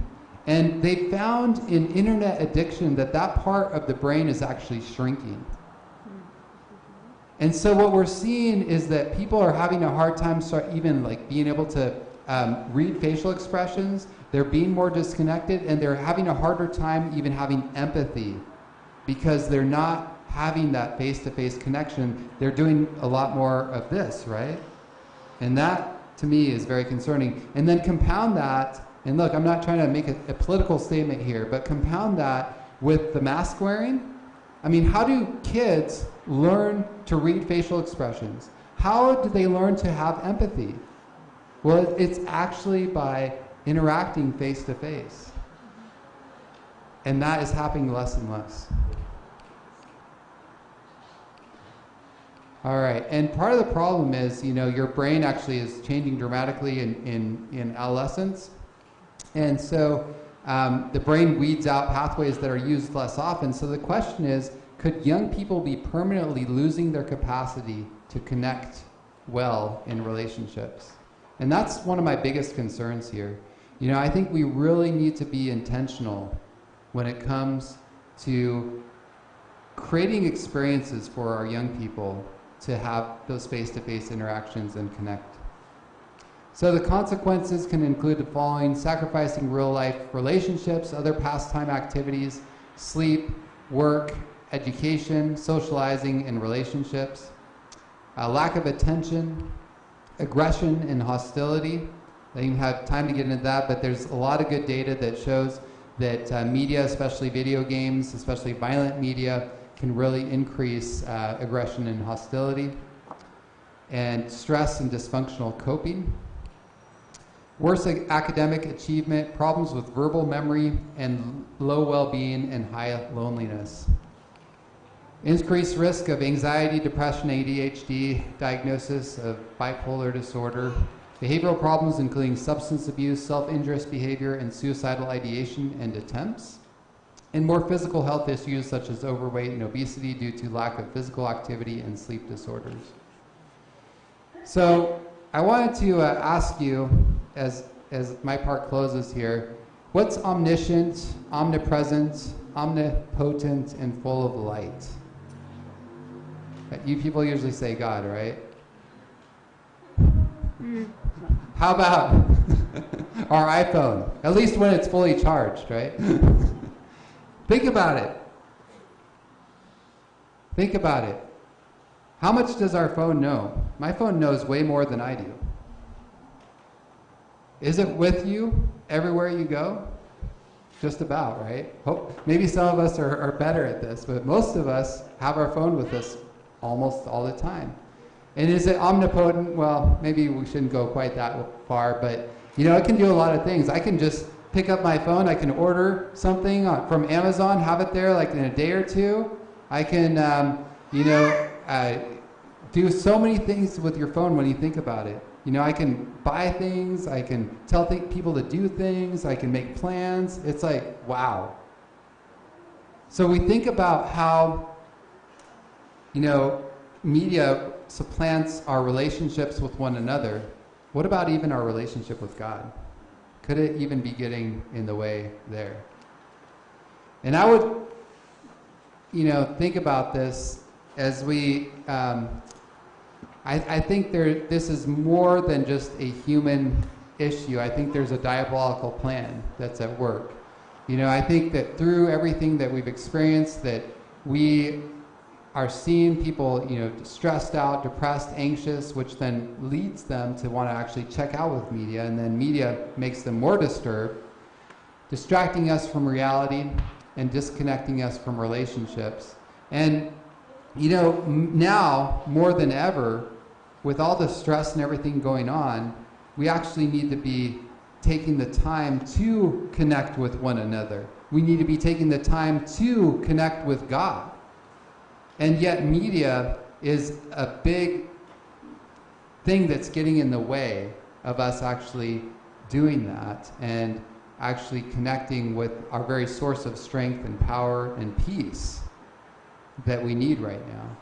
And they found in internet addiction that part of the brain is actually shrinking. And so what we're seeing is that people are having a hard time even being able to read facial expressions. They're being more disconnected, and they're having a harder time even having empathy because they're not having that face-to-face connection. They're doing a lot more of this, right? And that, to me, is very concerning. And then compound that, and look, I'm not trying to make a political statement here, but compound that with the mask wearing. I mean, how do kids learn to read facial expressions? How do they learn to have empathy? Well, it's actually by interacting face-to-face. And that is happening less and less. All right, and part of the problem is, your brain actually is changing dramatically in adolescence. And so the brain weeds out pathways that are used less often. So the question is, could young people be permanently losing their capacity to connect well in relationships? And that's one of my biggest concerns here. I think we really need to be intentional when it comes to creating experiences for our young people to have those face-to-face interactions and connect. So the consequences can include the following: sacrificing real-life relationships, other pastime activities, sleep, work, education, socializing, and relationships, lack of attention, aggression and hostility. I didn't have time to get into that, but there's a lot of good data that shows that media, especially video games, especially violent media, can really increase aggression and hostility, and stress and dysfunctional coping. Worse academic achievement, problems with verbal memory, and low well-being and high loneliness. Increased risk of anxiety, depression, ADHD, diagnosis of bipolar disorder, behavioral problems including substance abuse, self-injurious behavior, and suicidal ideation and attempts, and more physical health issues such as overweight and obesity due to lack of physical activity and sleep disorders. So I wanted to ask you, as my part closes here, what's omniscient, omnipresent, omnipotent, and full of light? You people usually say God, right? How about our iPhone? At least when it's fully charged, right? Think about it. Think about it. How much does our phone know? My phone knows way more than I do. Is it with you everywhere you go? Just about, right? Maybe some of us are better at this, but most of us have our phone with us almost all the time. And is it omnipotent? Well, maybe we shouldn't go quite that far, but it can do a lot of things. I can just pick up my phone, I can order something from Amazon, have it there like in a day or two. I can, do so many things with your phone when you think about it. I can buy things, I can tell people to do things, I can make plans. It's like, wow. So we think about how, media supplants our relationships with one another. What about even our relationship with God? Could it even be getting in the way there? And I would, think about this as we, I think this is more than just a human issue. I think there's a diabolical plan that's at work. I think that through everything that we've experienced, that we are seeing people, stressed out, depressed, anxious, which then leads them to want to actually check out with media, and then media makes them more disturbed, distracting us from reality and disconnecting us from relationships. And, now more than ever, with all the stress and everything going on, we actually need to be taking the time to connect with one another. We need to be taking the time to connect with God. And yet media is a big thing that's getting in the way of us actually doing that and actually connecting with our very source of strength and power and peace that we need right now.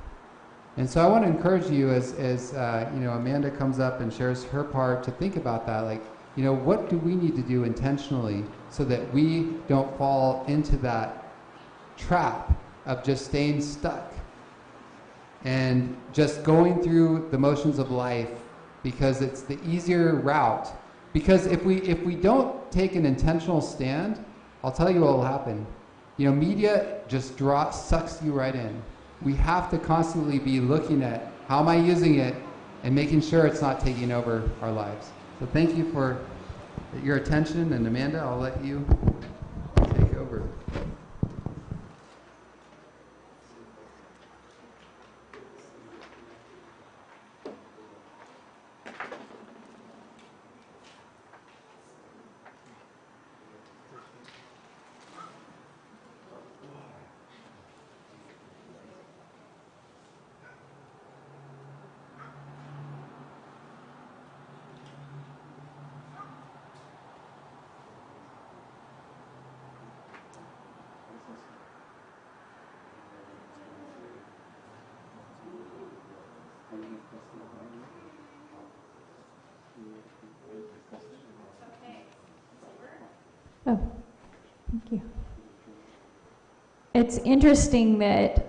And so I want to encourage you as Amanda comes up and shares her part to think about that. Like, what do we need to do intentionally so that we don't fall into that trap of just staying stuck and just going through the motions of life because it's the easier route. Because if we don't take an intentional stand, I'll tell you what will happen. Media just sucks you right in. We have to constantly be looking at how am I using it and making sure it's not taking over our lives. So thank you for your attention, and Amanda, I'll let you take over. Oh, thank you. It's interesting that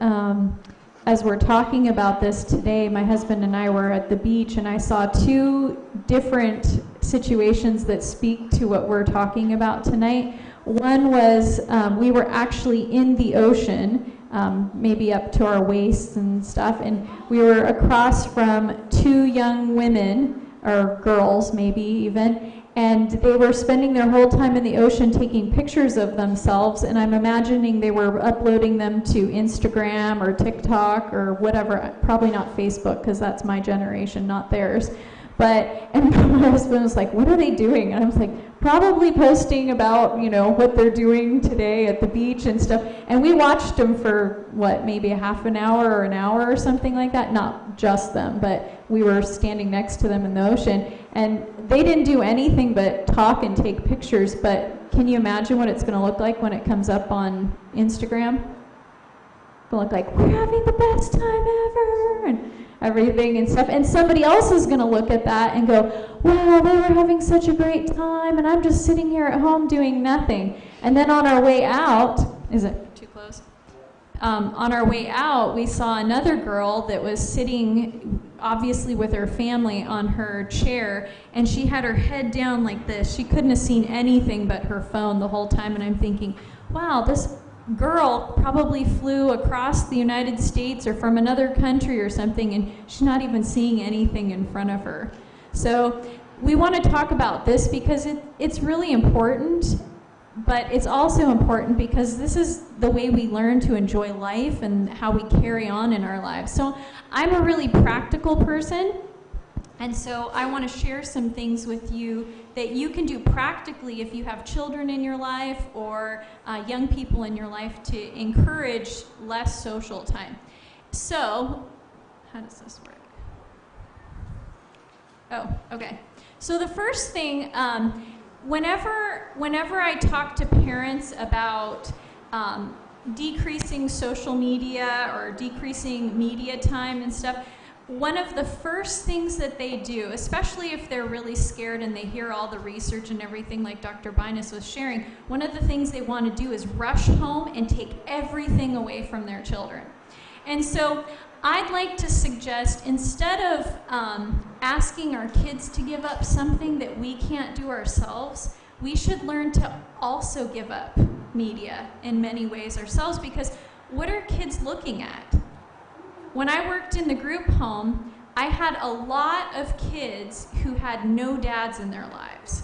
as we're talking about this today, my husband and I were at the beach, and I saw two different situations that speak to what we're talking about tonight. One was we were actually in the ocean, maybe up to our waists and stuff, and we were across from two young women, or girls maybe even, and they were spending their whole time in the ocean taking pictures of themselves, and I'm imagining they were uploading them to Instagram or TikTok or whatever, probably not Facebook, because that's my generation, not theirs. And my husband was like, what are they doing? And I was like, probably posting about, what they're doing today at the beach and stuff. And we watched them for, maybe a half an hour or an hour or something like that. Not just them, but we were standing next to them in the ocean. And they didn't do anything but talk and take pictures. But can you imagine what it's going to look like when it comes up on Instagram? It's going to look like, we're having the best time ever, and everything and stuff. And somebody else is going to look at that and go, wow, they were having such a great time, and I'm just sitting here at home doing nothing. And then on our way out, is it too close? On our way out, we saw another girl that was sitting, obviously with her family, on her chair, and she had her head down like this. She couldn't have seen anything but her phone the whole time, and I'm thinking, wow, this girl probably flew across the United States or from another country or something, and she's not even seeing anything in front of her. So we want to talk about this because it's really important, but it's also important because this is the way we learn to enjoy life and how we carry on in our lives. So I'm a really practical person, and so I want to share some things with you that you can do practically if you have children in your life or young people in your life to encourage less social time. So, how does this work? Oh, okay. So the first thing, whenever I talk to parents about decreasing social media or decreasing media time and stuff, one of the first things that they do, especially if they're really scared and they hear all the research and everything like Dr. Binus was sharing, one of the things they want to do is rush home and take everything away from their children. And so I'd like to suggest, instead of asking our kids to give up something that we can't do ourselves, we should learn to also give up media in many ways ourselves, because what are kids looking at? When I worked in the group home, I had a lot of kids who had no dads in their lives.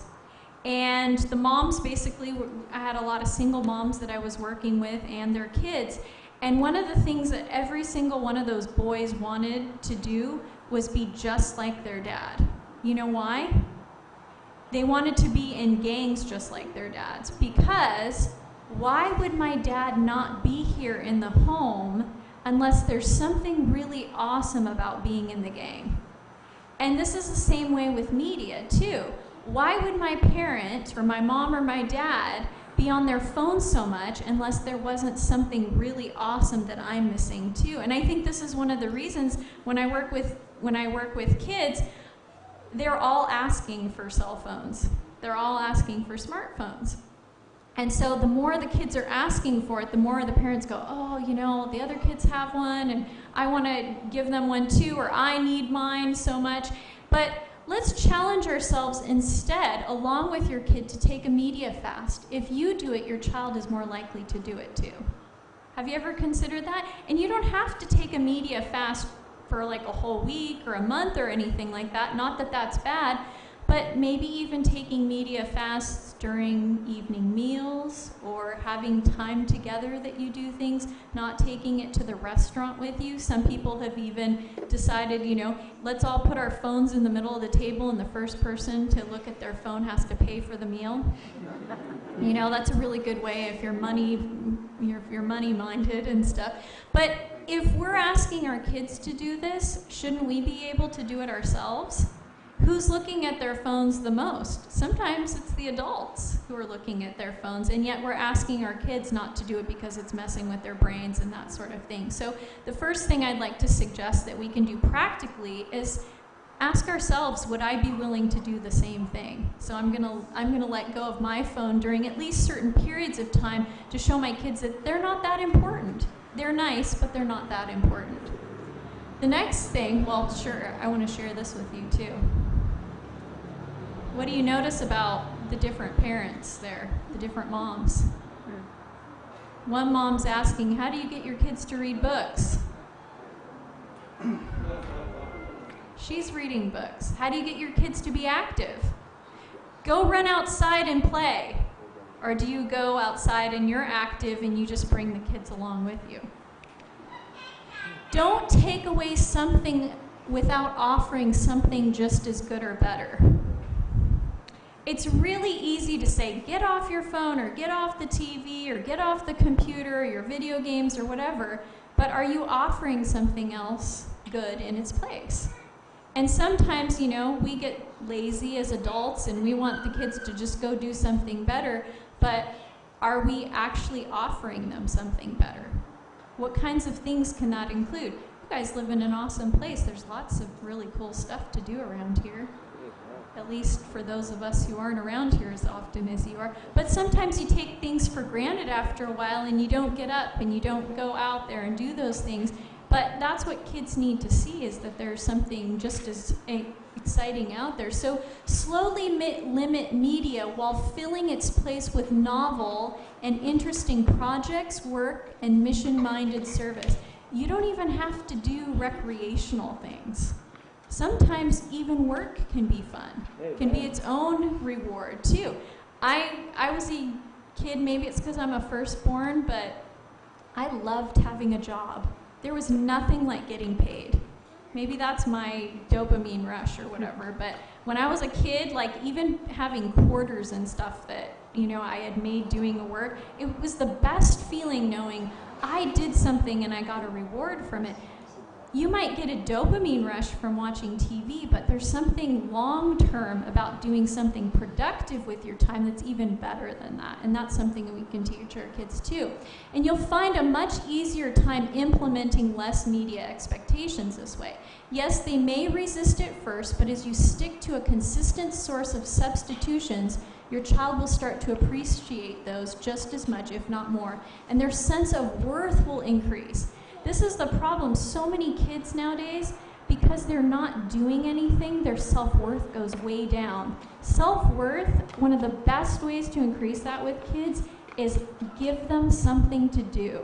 And the moms basically, I had a lot of single moms that I was working with and their kids. And one of the things that every single one of those boys wanted to do was be just like their dad. You know why? They wanted to be in gangs just like their dads. Because why would my dad not be here in the home unless there's something really awesome about being in the gang? And this is the same way with media too. Why would my parent or my mom or my dad be on their phone so much unless there wasn't something really awesome that I'm missing too? And I think this is one of the reasons when I work with kids, they're all asking for cell phones. They're all asking for smartphones. And so the more the kids are asking for it, the more the parents go, oh, you know, the other kids have one and I want to give them one too, or I need mine so much. But let's challenge ourselves instead, along with your kid, to take a media fast. If you do it, your child is more likely to do it too. Have you ever considered that? And you don't have to take a media fast for like a whole week or a month or anything like that. Not that that's bad, but maybe even taking media fasts during evening meals or having time together that you do things, not taking it to the restaurant with you. Some people have even decided, you know, let's all put our phones in the middle of the table and the first person to look at their phone has to pay for the meal. You know, that's a really good way if you're money minded and stuff. But if we're asking our kids to do this, shouldn't we be able to do it ourselves? Who's looking at their phones the most? Sometimes it's the adults who are looking at their phones, and yet we're asking our kids not to do it because it's messing with their brains and that sort of thing. So the first thing I'd like to suggest that we can do practically is ask ourselves, would I be willing to do the same thing? So I'm gonna let go of my phone during at least certain periods of time to show my kids that they're not that important. They're nice, but they're not that important. The next thing, well, sure, I want to share this with you too. What do you notice about the different parents there, the different moms? One mom's asking, how do you get your kids to read books? She's reading books. How do you get your kids to be active? Go run outside and play. Or do you go outside and you're active and you just bring the kids along with you? Don't take away something without offering something just as good or better. It's really easy to say, get off your phone or get off the TV or get off the computer or your video games or whatever, but are you offering something else good in its place? And sometimes, you know, we get lazy as adults and we want the kids to just go do something better, but are we actually offering them something better? What kinds of things can that include? You guys live in an awesome place. There's lots of really cool stuff to do around here. At least for those of us who aren't around here as often as you are. But sometimes you take things for granted after a while and you don't get up and you don't go out there and do those things. But that's what kids need to see, is that there's something just as exciting out there. So slowly limit media while filling its place with novel and interesting projects, work, and mission-minded service. You don't even have to do recreational things. Sometimes even work can be fun. Can be its own reward too. I was a kid, maybe it's because I'm a firstborn, but I loved having a job. There was nothing like getting paid. Maybe that's my dopamine rush or whatever, but when I was a kid, like even having quarters and stuff that, you know, I had made doing a work, it was the best feeling knowing I did something and I got a reward from it. You might get a dopamine rush from watching TV, but there's something long-term about doing something productive with your time that's even better than that, and that's something that we can teach our kids too. And you'll find a much easier time implementing less media expectations this way. Yes, they may resist it first, but as you stick to a consistent source of substitutions, your child will start to appreciate those just as much, if not more, and their sense of worth will increase. This is the problem. So many kids nowadays, because they're not doing anything, their self-worth goes way down. Self-worth, one of the best ways to increase that with kids is give them something to do.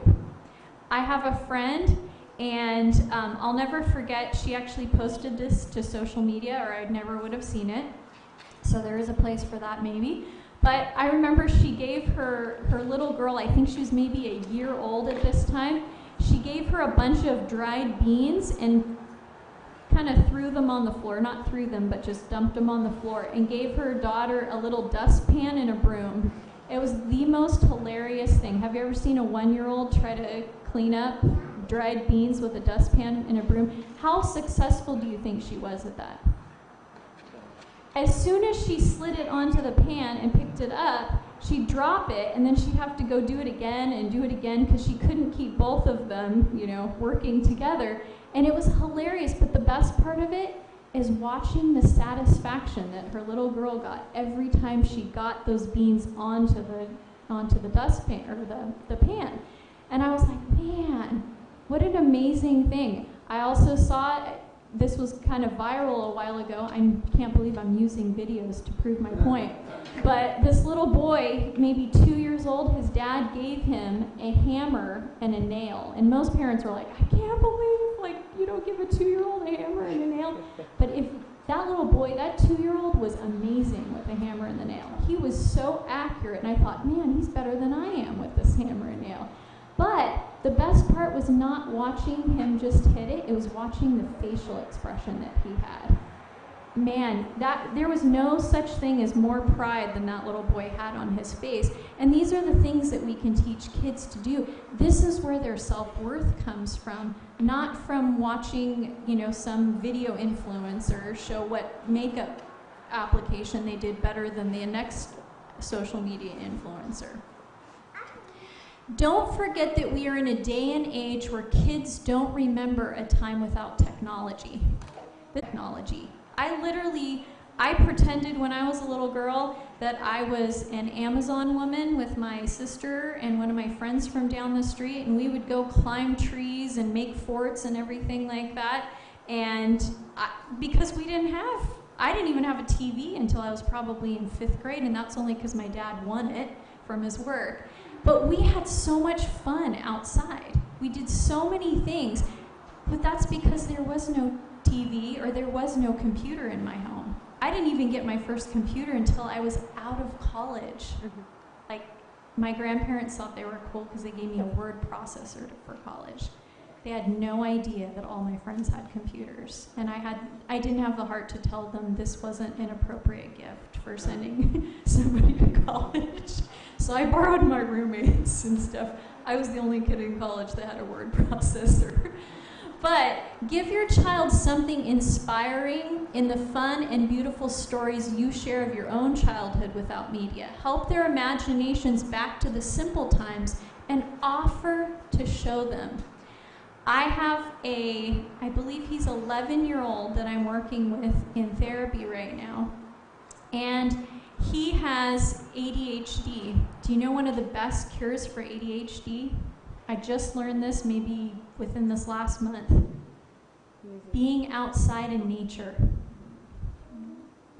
I have a friend, and I'll never forget, she actually posted this to social media, or I never would have seen it. So there is a place for that maybe. But I remember she gave her little girl, I think she was maybe a year old at this time, she gave her a bunch of dried beans and kind of threw them on the floor, not threw them, but just dumped them on the floor, and gave her daughter a little dustpan and a broom. It was the most hilarious thing. Have you ever seen a 1-year-old try to clean up dried beans with a dustpan and a broom? How successful do you think she was at that? As soon as she slid it onto the pan and picked it up, she'd drop it, and then she'd have to go do it again and do it again because she couldn't keep both of them, you know, working together. And it was hilarious, but the best part of it is watching the satisfaction that her little girl got every time she got those beans onto the dustpan or the pan. And I was like, man, what an amazing thing. I also saw, this was kind of viral a while ago. I can't believe I'm using videos to prove my point. But this little boy, maybe 2 years old, his dad gave him a hammer and a nail. And most parents were like, I can't believe, like, you don't give a 2-year-old a hammer and a nail. But if that little boy, that 2-year-old was amazing with the hammer and the nail. He was so accurate, and I thought, man, he's better than I am with this hammer and nail. But the best part was not watching him just hit it, it was watching the facial expression that he had. Man, there was no such thing as more pride than that little boy had on his face. And these are the things that we can teach kids to do. This is where their self-worth comes from, not from watching, you know, some video influencer show what makeup application they did better than the next social media influencer. Don't forget that we are in a day and age where kids don't remember a time without technology. I pretended when I was a little girl that I was an Amazon woman with my sister and one of my friends from down the street, and we would go climb trees and make forts and everything like that. And because I didn't even have a TV until I was probably in 5th grade, and that's only because my dad won it from his work. But we had so much fun outside. We did so many things, but that's because there was no TV or there was no computer in my home. I didn't even get my first computer until I was out of college. Like, my grandparents thought they were cool because they gave me a word processor for college. They had no idea that all my friends had computers. And I didn't have the heart to tell them this wasn't an appropriate gift for sending somebody to college. So I borrowed my roommates and stuff. I was the only kid in college that had a word processor. But give your child something inspiring in the fun and beautiful stories you share of your own childhood without media. Help their imaginations back to the simple times and offer to show them. I have I believe he's 11-year-old that I'm working with in therapy right now. And he has ADHD. Do you know one of the best cures for ADHD? I just learned this maybe within this last month. Being outside in nature.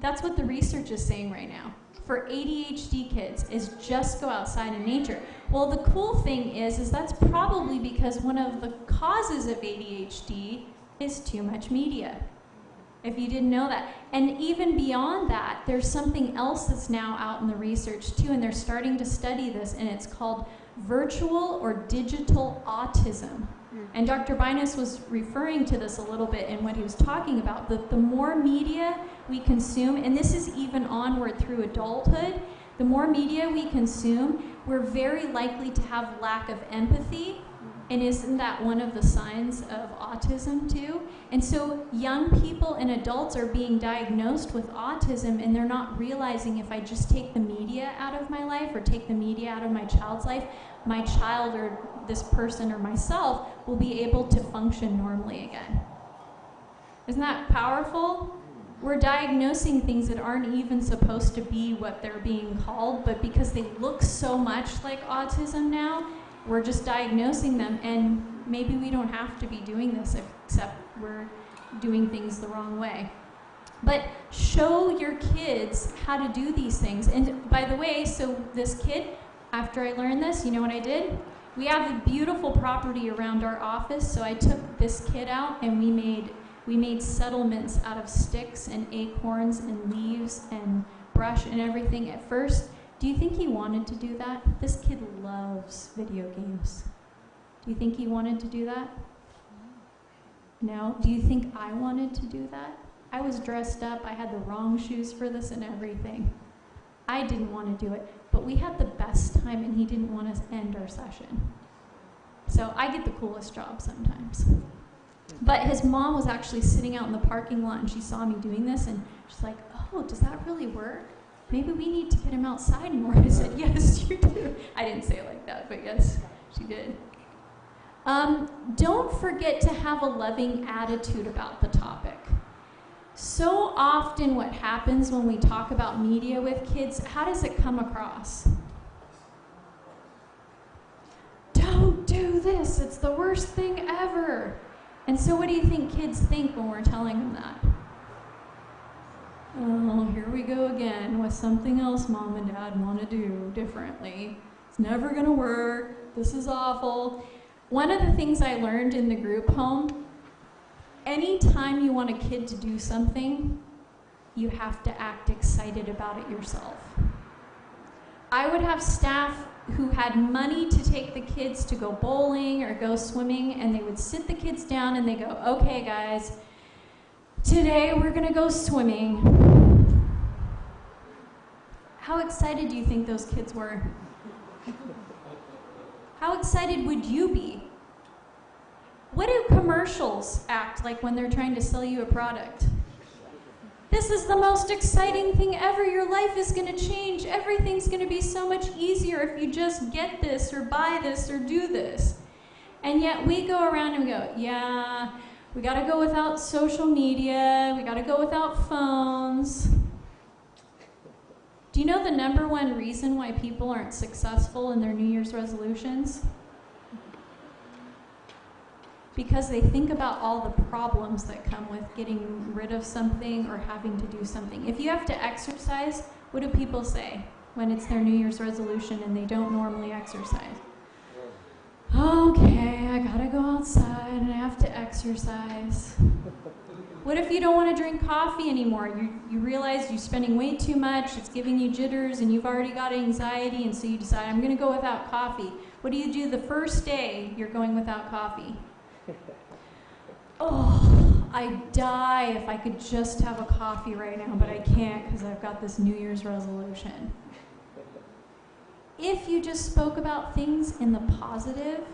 That's what the research is saying right now. For ADHD kids is just go outside in nature. Well, the cool thing is that's probably because one of the causes of ADHD is too much media. If you didn't know that. And even beyond that, there's something else that's now out in the research too, and they're starting to study this, and it's called virtual or digital autism. And Dr. Binus was referring to this a little bit in what he was talking about, that the more media we consume, and this is even onward through adulthood, the more media we consume, we're very likely to have lack of empathy. And isn't that one of the signs of autism too? And so young people and adults are being diagnosed with autism, and they're not realizing if I just take the media out of my life or take the media out of my child's life, my child or this person or myself will be able to function normally again. Isn't that powerful? We're diagnosing things that aren't even supposed to be what they're being called, but because they look so much like autism now, we're just diagnosing them, and maybe we don't have to be doing this except we're doing things the wrong way. But show your kids how to do these things. And by the way, so this kid, after I learned this, you know what I did? We have a beautiful property around our office, so I took this kid out and we made settlements out of sticks and acorns and leaves and brush and everything. At first, do you think he wanted to do that? This kid loves video games. Do you think he wanted to do that? No? Do you think I wanted to do that? I was dressed up, I had the wrong shoes for this and everything. I didn't want to do it, but we had the best time and he didn't want to end our session. So I get the coolest job sometimes. But his mom was actually sitting out in the parking lot and she saw me doing this and she's like, oh, does that really work? Maybe we need to get him outside more. I said, yes, you do. I didn't say it like that, but yes, she did. Don't forget to have a loving attitude about the topic. So often what happens when we talk about media with kids, how does it come across? Don't do this, it's the worst thing ever. And so what do you think kids think when we're telling them that? Oh, here we go again with something else mom and dad want to do differently. It's never going to work. This is awful. One of the things I learned in the group home, anytime you want a kid to do something, you have to act excited about it yourself. I would have staff who had money to take the kids to go bowling or go swimming, and they would sit the kids down and they go, okay guys, today we're gonna go swimming. How excited do you think those kids were? How excited would you be? What do commercials act like when they're trying to sell you a product? This is the most exciting thing ever. Your life is going to change. Everything's going to be so much easier if you just get this or buy this or do this. And yet we go around and we go, yeah, we got to go without social media. We got to go without phones. Do you know the #1 reason why people aren't successful in their New Year's resolutions? Because they think about all the problems that come with getting rid of something or having to do something. If you have to exercise, what do people say when it's their New Year's resolution and they don't normally exercise? Okay, I gotta go outside and I have to exercise. What if you don't want to drink coffee anymore? You realize you're spending way too much, it's giving you jitters, and you've already got anxiety, and so you decide, I'm gonna go without coffee. What do you do the first day you're going without coffee? Oh, I'd die if I could just have a coffee right now, but I can't because I've got this New Year's resolution. If you just spoke about things in the positive,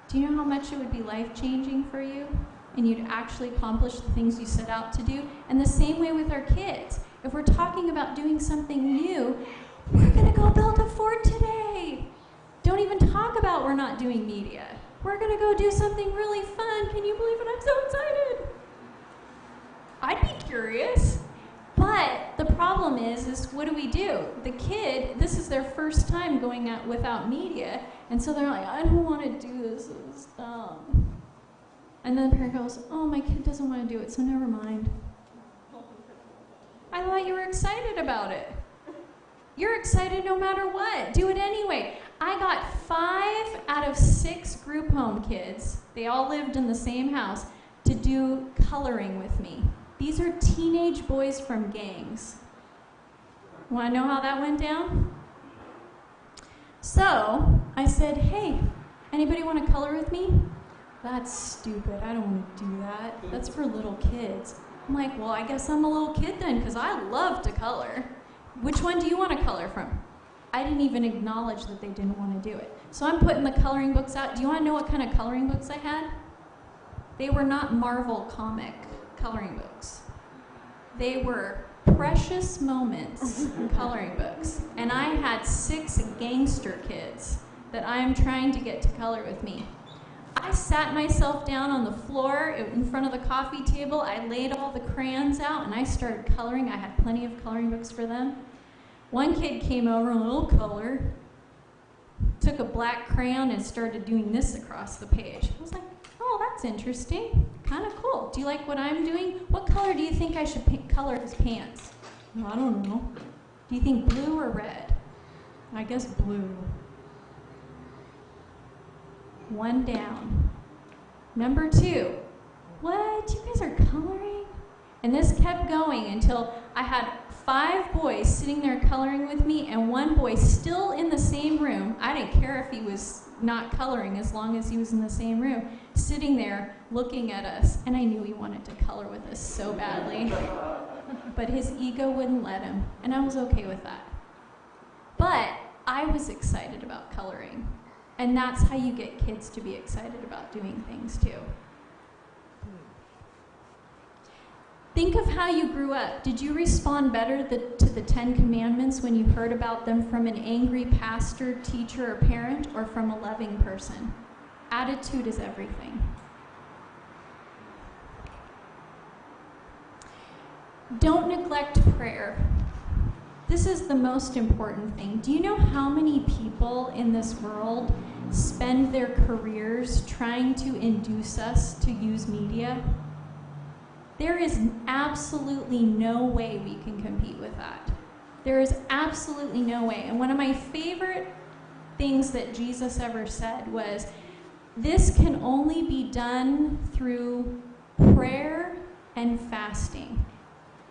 do you know how much it would be life-changing for you? And you'd actually accomplish the things you set out to do? And the same way with our kids. If we're talking about doing something new, we're gonna go build a fort today. Don't even talk about we're not doing media. We're gonna go do something really fun. Can you believe it? I'm so excited. I'd be curious. But the problem is what do we do? The kid, this is their first time going out without media, and so they're like, I don't want to do this, it's dumb. And then the parent goes, oh, my kid doesn't want to do it, so never mind. I thought you were excited about it. You're excited no matter what. Do it anyway. I got 5 out of 6 group home kids, they all lived in the same house, to do coloring with me. These are teenage boys from gangs. Want to know how that went down? So I said, hey, anybody want to color with me? That's stupid. I don't want to do that. That's for little kids. I'm like, well, I guess I'm a little kid then, because I love to color. Which one do you want to color from? I didn't even acknowledge that they didn't want to do it. So I'm putting the coloring books out. Do you want to know what kind of coloring books I had? They were not Marvel comic coloring books. They were Precious Moments coloring books. And I had 6 gangster kids that I am trying to get to color with me. I sat myself down on the floor in front of the coffee table. I laid all the crayons out and I started coloring. I had plenty of coloring books for them. One kid came over, a little color, took a black crayon and started doing this across the page. I was like, oh, that's interesting. Kind of cool. Do you like what I'm doing? What color do you think I should color his pants? No, I don't know. Do you think blue or red? I guess blue. 1 down. Number 2. What? You guys are coloring? And this kept going until I had 5 boys sitting there coloring with me and 1 boy still in the same room. I didn't care if he was not coloring as long as he was in the same room, sitting there looking at us. And I knew he wanted to color with us so badly. But his ego wouldn't let him. And I was okay with that. But I was excited about coloring. And that's how you get kids to be excited about doing things too. Think of how you grew up. Did you respond better to the 10 Commandments when you heard about them from an angry pastor, teacher, or parent, or from a loving person? Attitude is everything. Don't neglect prayer. This is the most important thing. Do you know how many people in this world spend their careers trying to induce us to use media? There is absolutely no way we can compete with that. There is absolutely no way. And one of my favorite things that Jesus ever said was, this can only be done through prayer and fasting.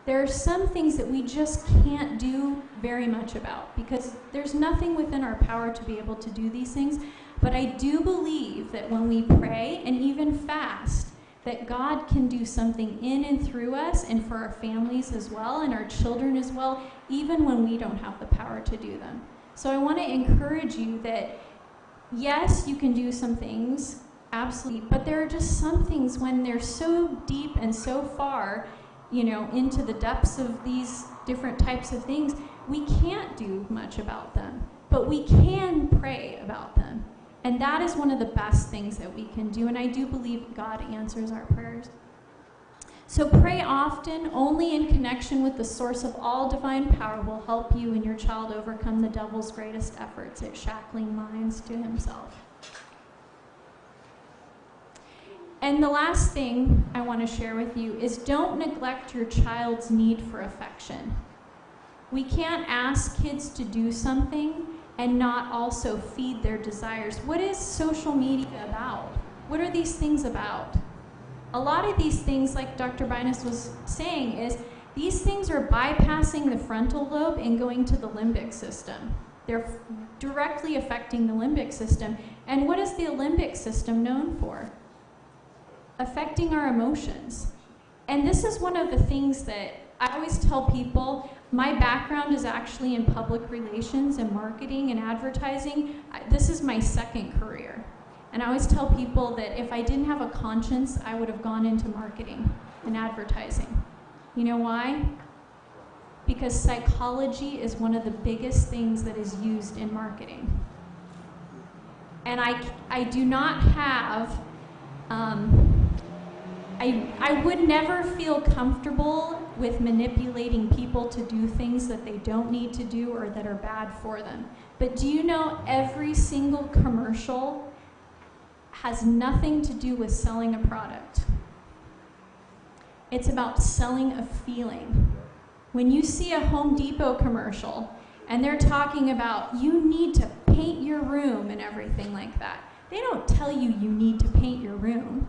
There are some things that we just can't do very much about because there's nothing within our power to be able to do these things. But I do believe that when we pray and even fast, that God can do something in and through us and for our families as well and our children as well, even when we don't have the power to do them. So I want to encourage you that, yes, you can do some things, absolutely, but there are just some things when they're so deep and so far, into the depths of these different types of things, we can't do much about them, but we can pray about them. And that is one of the best things that we can do, and I do believe God answers our prayers. So pray often, only in connection with the source of all divine power will help you and your child overcome the devil's greatest efforts at shackling minds to himself. And the last thing I want to share with you is don't neglect your child's need for affection. We can't ask kids to do something and not also feed their desires. What is social media about? What are these things about? A lot of these things, like Dr. Binus was saying, is these things are bypassing the frontal lobe and going to the limbic system. They're directly affecting the limbic system. And what is the limbic system known for? Affecting our emotions. And this is one of the things that I always tell people. My background is actually in public relations and marketing and advertising. This is my second career. And I always tell people that if I didn't have a conscience, I would have gone into marketing and advertising. You know why? Because psychology is one of the biggest things that is used in marketing. And I do not have, I would never feel comfortable with manipulating people to do things that they don't need to do or that are bad for them. But do you know every single commercial has nothing to do with selling a product? It's about selling a feeling. When you see a Home Depot commercial and they're talking about you need to paint your room and everything like that, they don't tell you you need to paint your room.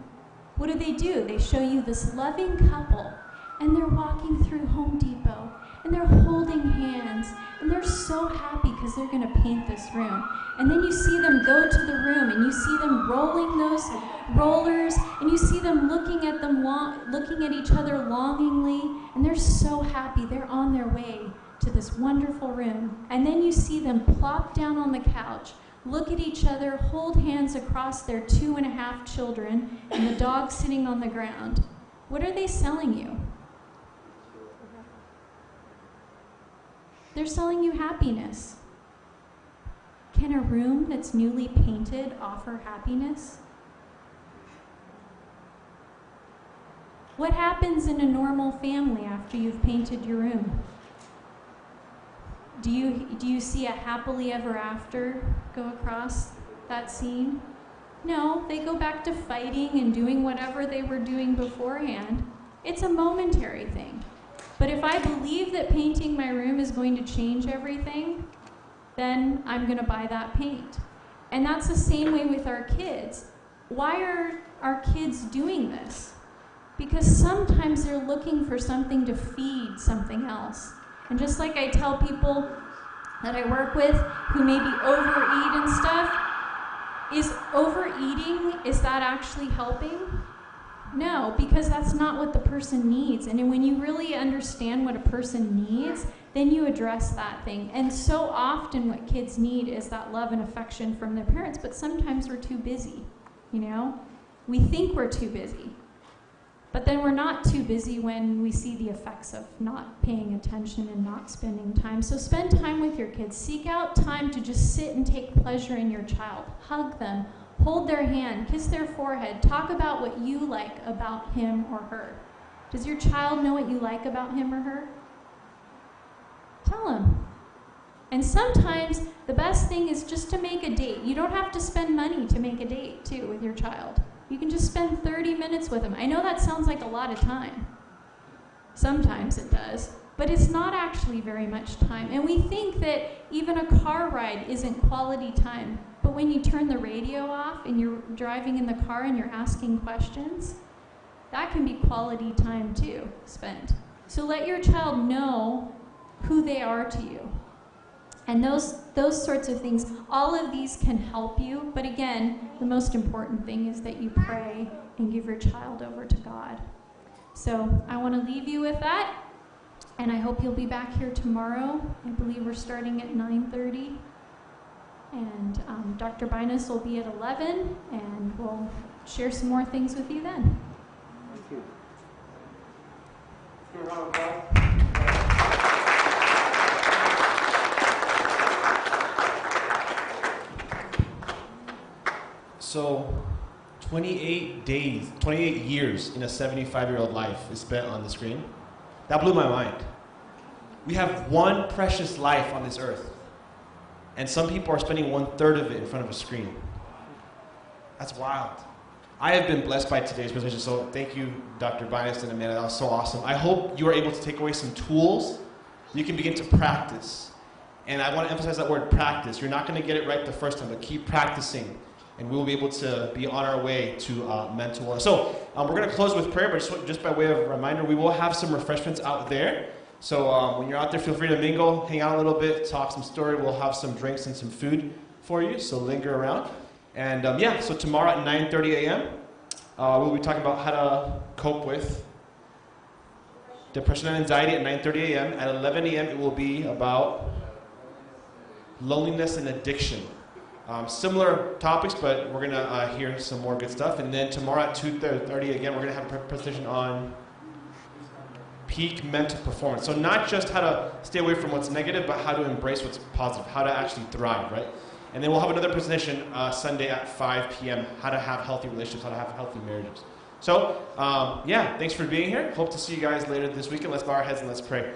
What do? They show you this loving couple, and they're walking through Home Depot, and they're holding hands, and they're so happy because they're going to paint this room. And then you see them go to the room, and you see them rolling those rollers, and you see them looking at each other longingly, and they're so happy. They're on their way to this wonderful room. And then you see them plop down on the couch, look at each other, hold hands across their 2.5 children, and the dog sitting on the ground. What are they selling you? They're selling you happiness. Can a room that's newly painted offer happiness? What happens in a normal family after you've painted your room? Do you see a happily ever after go across that scene? No, they go back to fighting and doing whatever they were doing beforehand. It's a momentary thing. But if I believe that painting my room is going to change everything, then I'm going to buy that paint. And that's the same way with our kids. Why are our kids doing this? Because sometimes they're looking for something to feed something else. And just like I tell people that I work with who maybe overeat and stuff, is overeating, is that actually helping? No, because that's not what the person needs. And when you really understand what a person needs, then you address that thing. And so often what kids need is that love and affection from their parents, but sometimes we're too busy, you know? We think we're too busy. But then we're not too busy when we see the effects of not paying attention and not spending time. So spend time with your kids. Seek out time to just sit and take pleasure in your child. Hug them, hold their hand, kiss their forehead. Talk about what you like about him or her. Does your child know what you like about him or her? Tell them. And sometimes the best thing is just to make a date. You don't have to spend money to make a date, too, with your child. You can just spend 30 minutes with them. I know that sounds like a lot of time. Sometimes it does. But it's not actually very much time. And we think that even a car ride isn't quality time. But when you turn the radio off and you're driving in the car and you're asking questions, that can be quality time too, spent. So let your child know who they are to you. And those sorts of things, all of these can help you. But again, the most important thing is that you pray and give your child over to God. So I want to leave you with that. And I hope you'll be back here tomorrow. I believe we're starting at 9:30. And Dr. Binus will be at 11, and we'll share some more things with you then. Thank you. So 28 years in a 75-year-old life is spent on the screen. That blew my mind. We have one precious life on this earth. And some people are spending 1/3 of it in front of a screen. That's wild. I have been blessed by today's presentation, so thank you, Dr. Binus and Amanda. That was so awesome. I hope you are able to take away some tools you can begin to practice. And I want to emphasize that word practice. You're not going to get it right the first time, but keep practicing. And we will be able to be on our way to mental wellness. So we're going to close with prayer, but just by way of a reminder, we will have some refreshments out there. So when you're out there, feel free to mingle, hang out a little bit, talk some story. We'll have some drinks and some food for you, so linger around. And so tomorrow at 9:30 a.m., we'll be talking about how to cope with depression and anxiety at 9:30 a.m. At 11 a.m., it will be about loneliness and addiction. Similar topics, but we're going to hear some more good stuff. And then tomorrow at 2:30 again, we're going to have a presentation on peak mental performance. So not just how to stay away from what's negative, but how to embrace what's positive, how to actually thrive, right? And then we'll have another presentation Sunday at 5 p.m., how to have healthy relationships, how to have healthy marriages. So, thanks for being here. Hope to see you guys later this weekend. Let's bow our heads and let's pray.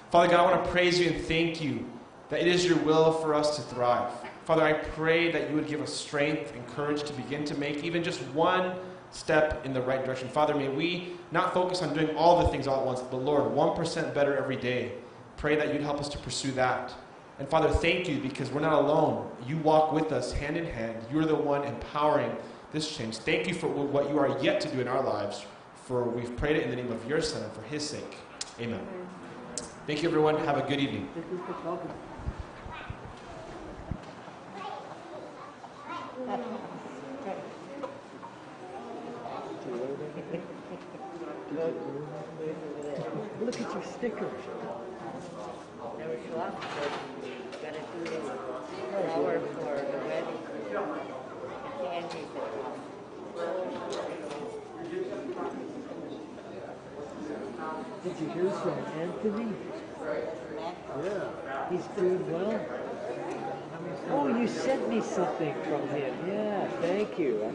Father God, I want to praise you and thank you that it is your will for us to thrive. Father, I pray that you would give us strength and courage to begin to make even just one step in the right direction. Father, may we not focus on doing all the things all at once, but Lord, 1% better every day. Pray that you'd help us to pursue that. And Father, thank you because we're not alone. You walk with us hand in hand. You're the one empowering this change. Thank you for what you are yet to do in our lives, for we've prayed it in the name of your Son and for his sake. Amen. Thank you, everyone. Have a good evening. Look at your stickers. Never show up, but gotta do this flower for the wedding. Candy. Did you hear from Anthony? Yeah. He's doing well. Oh, you sent me something from him. Yeah, thank you.